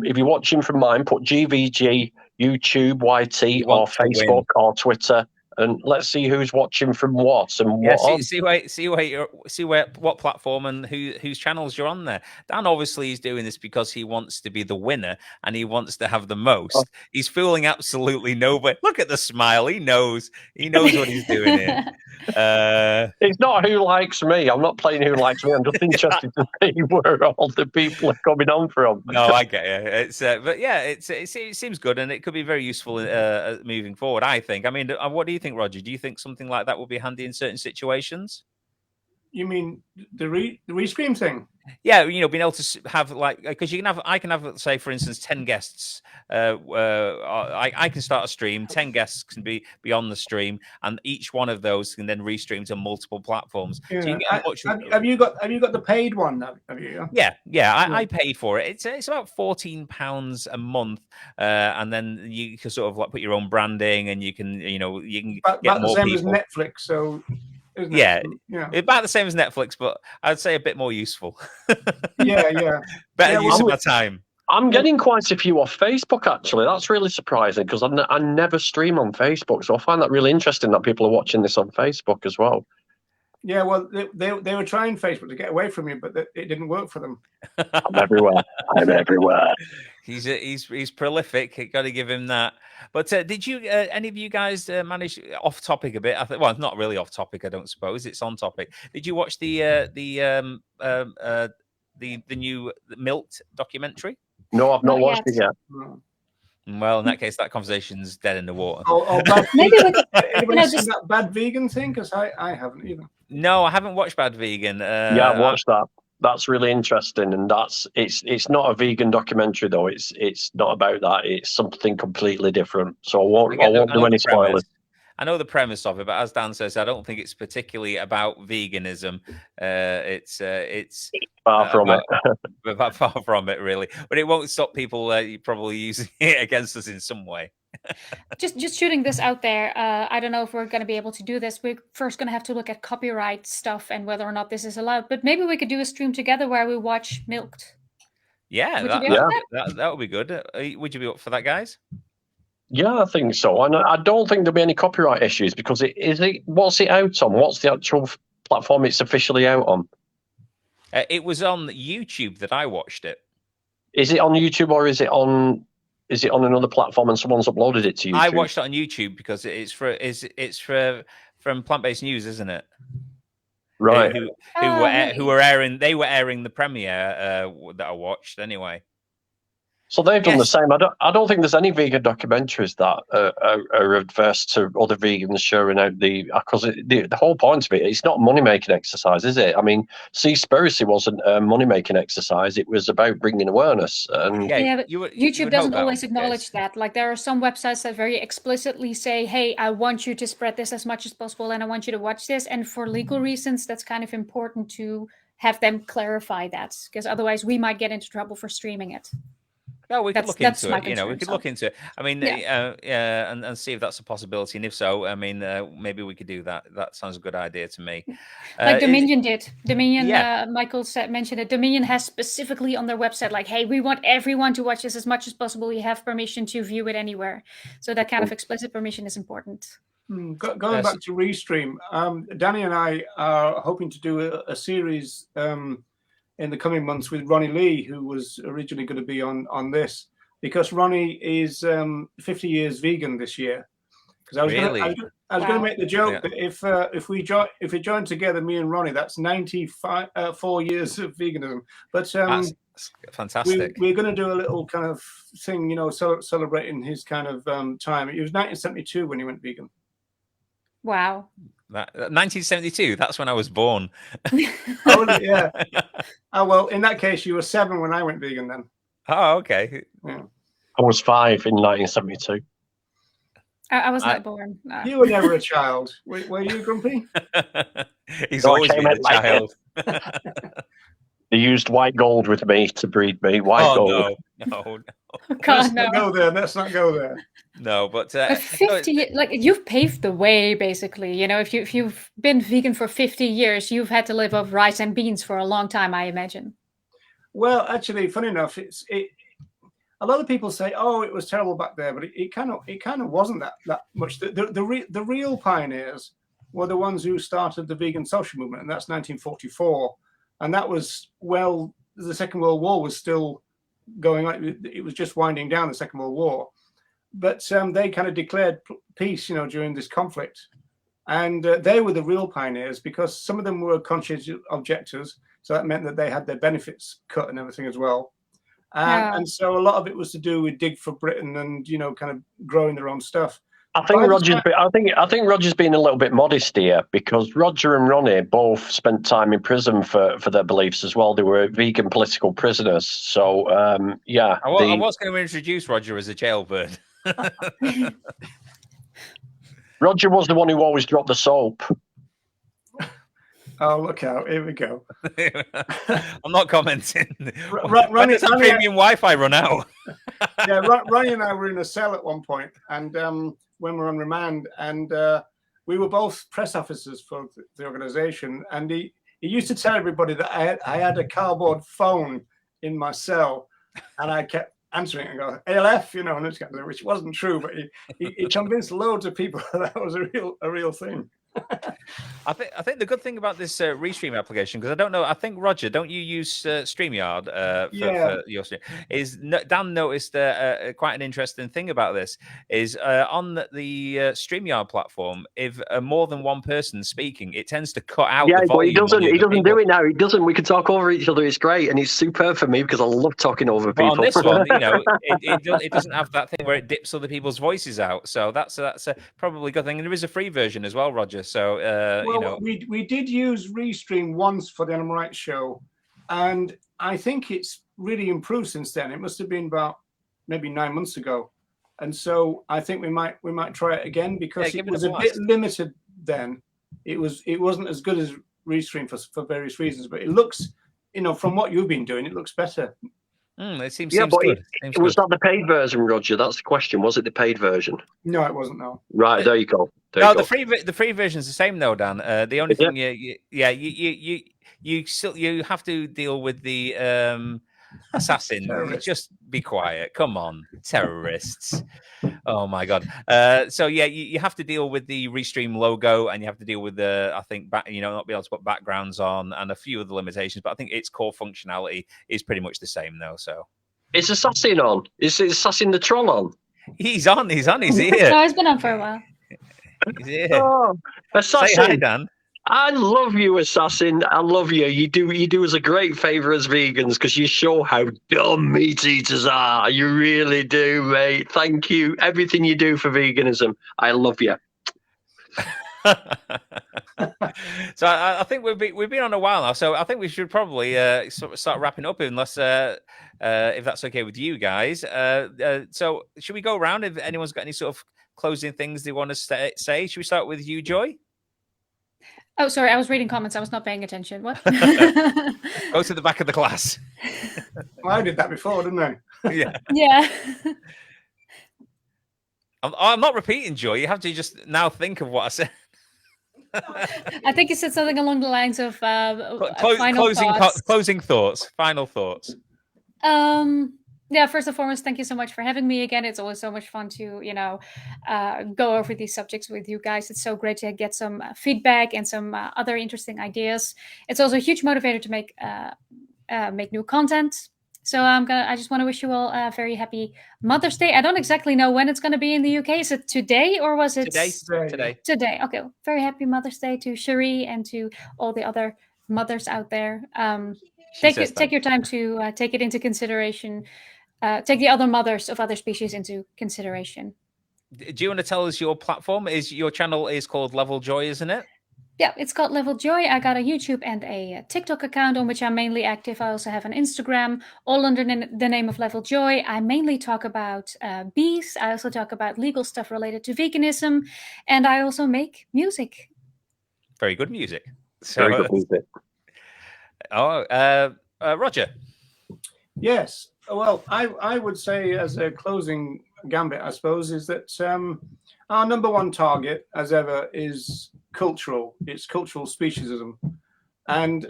if you're watching from mine, put GVG, YouTube, YT, or Facebook or Twitter, and let's see who's watching from what and Yeah, what. see what platform and whose channels you're on there. Dan obviously is doing this because he wants to be the winner and he wants to have the most. He's fooling absolutely nobody. Look at the smile. He knows what he's doing here. It's not who likes me. I'm not playing who likes me. I'm just interested to see where all the people are coming on from. No, I get you. It's but yeah, it seems good and it could be very useful moving forward. I think. I mean, what do you think, Roger? Do you think something like that would be handy in certain situations? You mean the restream thing? Yeah, being able to have because I can have, say, for instance, 10 guests. I can start a stream. 10 guests can be on the stream, and each one of those can then restream to multiple platforms. Yeah. So you get have you got the paid one? Have you? Yeah. I pay for it. It's about £14 a month, and then you can sort of put your own branding, and you can get about more the same people. as Netflix, so. Yeah, about the same as Netflix, but I'd say a bit more useful. yeah. Better use of my time. I'm getting quite a few off Facebook, actually. That's really surprising because I never stream on Facebook, so I find that really interesting that people are watching this on Facebook as well. Yeah, well, they were trying Facebook to get away from you, but it didn't work for them. I'm everywhere. I'm everywhere. He's prolific. Got to give him that. But did you any of you guys manage off topic a bit? Well, not really off topic. I don't suppose it's on topic. Did you watch the new Milked documentary? No, I've not watched it yet. No. Well, in that case, that conversation's dead in the water. Maybe we could, anybody seen that Bad Vegan thing? Because I haven't either. No, I haven't watched Bad Vegan. Yeah, I've watched that. That's really interesting, and it's not a vegan documentary though. It's not about that. It's something completely different. So I won't do any spoilers. I know the premise of it, but as Dan says, I don't think it's particularly about veganism. It's far from it. Far from it, really. But it won't stop people probably using it against us in some way. just shooting this out there. I don't know if we're going to be able to do this. We're first going to have to look at copyright stuff and whether or not this is allowed. But maybe we could do a stream together where we watch Milked. Yeah, that would be good. Would you be up for that, guys? Yeah, I think so. And I don't think there'll be any copyright issues because what's it out on? What's the actual platform it's officially out on? It was on YouTube that I watched it. Is it on YouTube or is it on another platform and someone's uploaded it to YouTube? I watched it on YouTube because it's from Plant Based News, isn't it? Right. Who were airing? They were airing the premiere that I watched anyway. So they've done the same. I don't think there's any vegan documentaries that are adverse to other vegans sharing out because the whole point of it's not a money-making exercise, is it? I mean, Seaspiracy wasn't a money-making exercise. It was about bringing awareness. And but YouTube doesn't always acknowledge that. Like there are some websites that very explicitly say, hey, I want you to spread this as much as possible and I want you to watch this. And for legal reasons, that's kind of important to have them clarify that because otherwise we might get into trouble for streaming it. No, we could look into it. We could look into it. I mean, and see if that's a possibility. And if so, I mean, maybe we could do that. That sounds a good idea to me. Like Dominion did. Dominion, Michael mentioned it. Dominion has specifically on their website, like, hey, we want everyone to watch this as much as possible. We have permission to view it anywhere. So that kind of explicit permission is important. Going back to Restream, Danny and I are hoping to do a series in the coming months with Ronnie Lee, who was originally going to be on this, because Ronnie is 50 years vegan this year. Because I was going to make the joke that if we join together, me and Ronnie, that's 4 years of veganism. But that's fantastic. We're going to do a little kind of thing, celebrating his kind of time. It was 1972 when he went vegan. Wow. 1972, that's when I was born. Oh, yeah. Oh, well, in that case, you were 7 when I went vegan then. Oh, okay. Yeah. I was 5 in 1972. I was not born. No. You were never a child. Were you, Grumpy? He's always been a child. They used white gold with me to breed me. White gold. No. God, no. Let's not go there. No, but 50, like you've paved the way, basically. If you've been vegan for 50 years, you've had to live off rice and beans for a long time, I imagine. Well, actually, funny enough, a lot of people say, "Oh, it was terrible back there," but it kind of wasn't that much. The real pioneers were the ones who started the vegan social movement, and that's 1944, and that was the Second World War was still going on. It was just winding down, the Second World War, but they kind of declared peace, during this conflict, and they were the real pioneers because some of them were conscientious objectors, so that meant that they had their benefits cut and everything as well. And so a lot of it was to do with Dig for Britain and kind of growing their own stuff. I think Roger's being a little bit modest here, because Roger and Ronnie both spent time in prison for their beliefs as well. They were vegan political prisoners. So yeah, I was going to introduce Roger as a jailbird. Roger was the one who always dropped the soap. Oh, look out. Here we go. I'm not commenting. When does that premium Wi-Fi run out? Yeah, Ronnie and I were in a cell at one point, and when we were on remand, and we were both press officers for the organisation, and he used to tell everybody that I had a cardboard phone in my cell, and I kept answering it and go, ALF, and this kind of thing, which wasn't true, but he convinced loads of people that was a real thing. I think the good thing about this Restream application, because I don't know, I think Roger, don't you use StreamYard for your stream? Dan noticed quite an interesting thing about this is on the StreamYard platform, if more than one person speaking, it tends to cut out. Yeah, the volume. But he doesn't do it now. He doesn't. We can talk over each other. It's great, and it's superb for me because I love talking over people. But on this one, it doesn't have that thing where it dips other people's voices out. So that's a probably a good thing. And there is a free version as well, Roger. So we did use Restream once for the Animal Rights Show, and I think it's really improved since then. It must have been about maybe 9 months ago, and so I think we might try it again because it was a bit limited then. It wasn't as good as Restream for various reasons, but it looks, from what you've been doing, it looks better. It seems but good. Was that the paid version, Roger? That's the question. Was it the paid version? No, it wasn't. No. Right, there you go. The free version is the same though, Dan. The only thing, you have to deal with the assassin. Just be quiet. Come on, terrorists. Oh my god. So yeah, you have to deal with the Restream logo, and you have to deal with the not be able to put backgrounds on, and a few other limitations. But I think its core functionality is pretty much the same though. So is Assassin on? Is Assassin the troll on? He's on. He's here. No, he's been on for a while. He's here. Oh, Assassin. Say hi, Dan. I love you, Assassin. I love you. You do us a great favour as vegans because you show how dumb meat eaters are. You really do, mate. Thank you. Everything you do for veganism. I love you. So I think we've been on a while now. So I think we should probably sort of start wrapping up, unless if that's okay with you guys. So should we go around if anyone's got any sort of closing things they want to say? Should we start with you, Joy? Oh, sorry, I was reading comments. I was not paying attention. What? Go to the back of the class. Well, I did that before, didn't I? Yeah. Yeah. I'm not repeating, Joy. You have to just now think of what I said. I think you said something along the lines of closing thoughts. Final thoughts. Yeah, first and foremost, thank you so much for having me again. It's always so much fun to, go over these subjects with you guys. It's so great to get some feedback and some other interesting ideas. It's also a huge motivator to make new content. So I just want to wish you all a very happy Mother's Day. I don't exactly know when it's going to be in the UK. Is it today or was it today? Today. Okay. Very happy Mother's Day to Cherie and to all the other mothers out there. Take your time to take it into consideration. Take the other mothers of other species into consideration. Do you want to tell us your platform? Your channel is called LevelJoy, isn't it? Yeah, it's called LevelJoy. I got a YouTube and a TikTok account on which I'm mainly active. I also have an Instagram, all under the name of LevelJoy. I mainly talk about bees. I also talk about legal stuff related to veganism, and I also make music. Very good music. Very good music. Roger. Yes. Well, I would say as a closing gambit, I suppose, is that our number one target, as ever, is cultural. It's cultural speciesism. And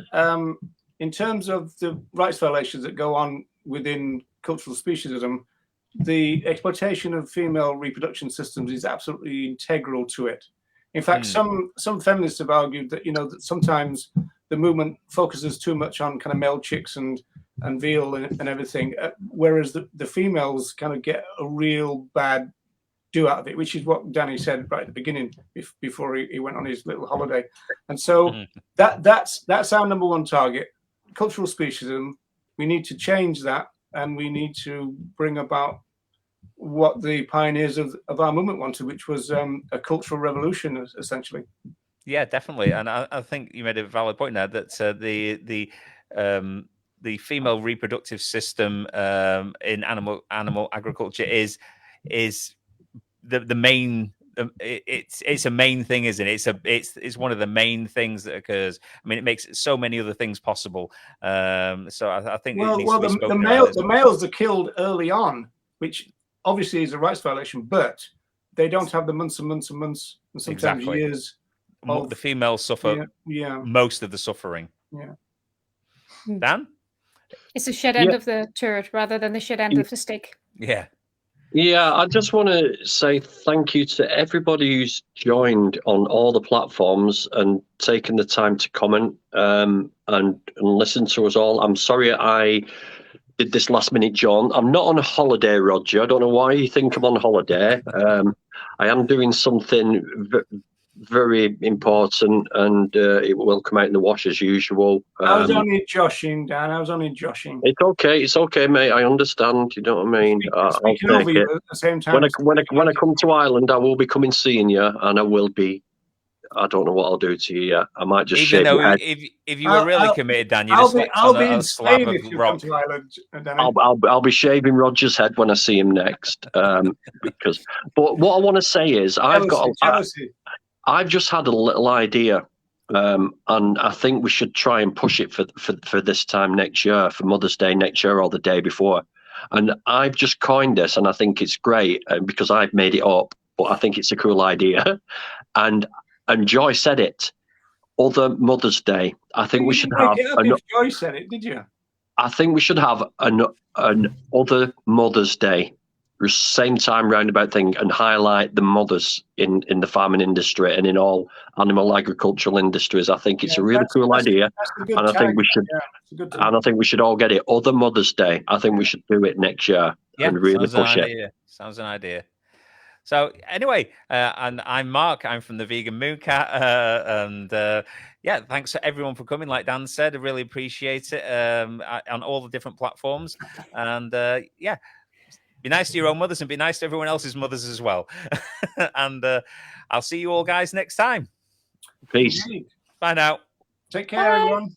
in terms of the rights violations that go on within cultural speciesism, the exploitation of female reproduction systems is absolutely integral to it. In fact, some feminists have argued that, you know, that sometimes the movement focuses too much on kind of male chicks and veal and everything, whereas the females kind of get a real bad do out of it, which is what Danny said right at the beginning before he went on his little holiday. And so that's our number one target, cultural speciesism. We need to change that, and we need to bring about what the pioneers of our movement wanted, which was a cultural revolution, essentially. Yeah, definitely. And I think you made a valid point there that the female reproductive system in animal agriculture is the main. It's a main thing, isn't it? It's one of the main things that occurs. I mean, it makes so many other things possible. So I think the males are killed early on, which obviously is a rights violation, but they don't have the months and months and months and sometimes years. The females suffer most of the suffering. Yeah. Dan? It's the shed end of the turret rather than the shed end of the stick. Yeah. Yeah, I just want to say thank you to everybody who's joined on all the platforms and taken the time to comment and listen to us all. I'm sorry I did this last minute, John. I'm not on a holiday, Roger. I don't know why you think I'm on holiday. I am doing something very important, and it will come out in the wash as usual. I was only joshing, Dan. I was only joshing. It's okay, mate. I understand. You know what I mean? Speaking of you at the same time. When I come to Ireland, I will be coming seeing you, and I will be. I don't know what I'll do to you yet. I might just shake your head. If you were really committed, Dan, you just I'll be in Spain if you come to Ireland. I'll be shaving Roger's head when I see him next. But what I want to say is, I've just had a little idea, and I think we should try and push it for this time next year, for Mother's Day next year or the day before. And I've just coined this, and I think it's great because I've made it up, but I think it's a cool idea. And Joy said it. Other Mother's Day. I think we should have. Joy said it, did you? I think we should have an other Mother's Day, same time roundabout thing, and highlight the mothers in the farming industry and in all animal agricultural industries. I think it's a really cool idea, and I think we should. And I think we should all get it. Other Mother's Day. I think we should do it next year and really push it. Sounds an idea. So anyway, and I'm Mark. I'm from the Vegan Mooncat, and thanks to everyone for coming. Like Dan said, I really appreciate it on all the different platforms, and be nice to your own mothers and be nice to everyone else's mothers as well. And I'll see you all guys next time. Peace. Bye now. Take care, everyone.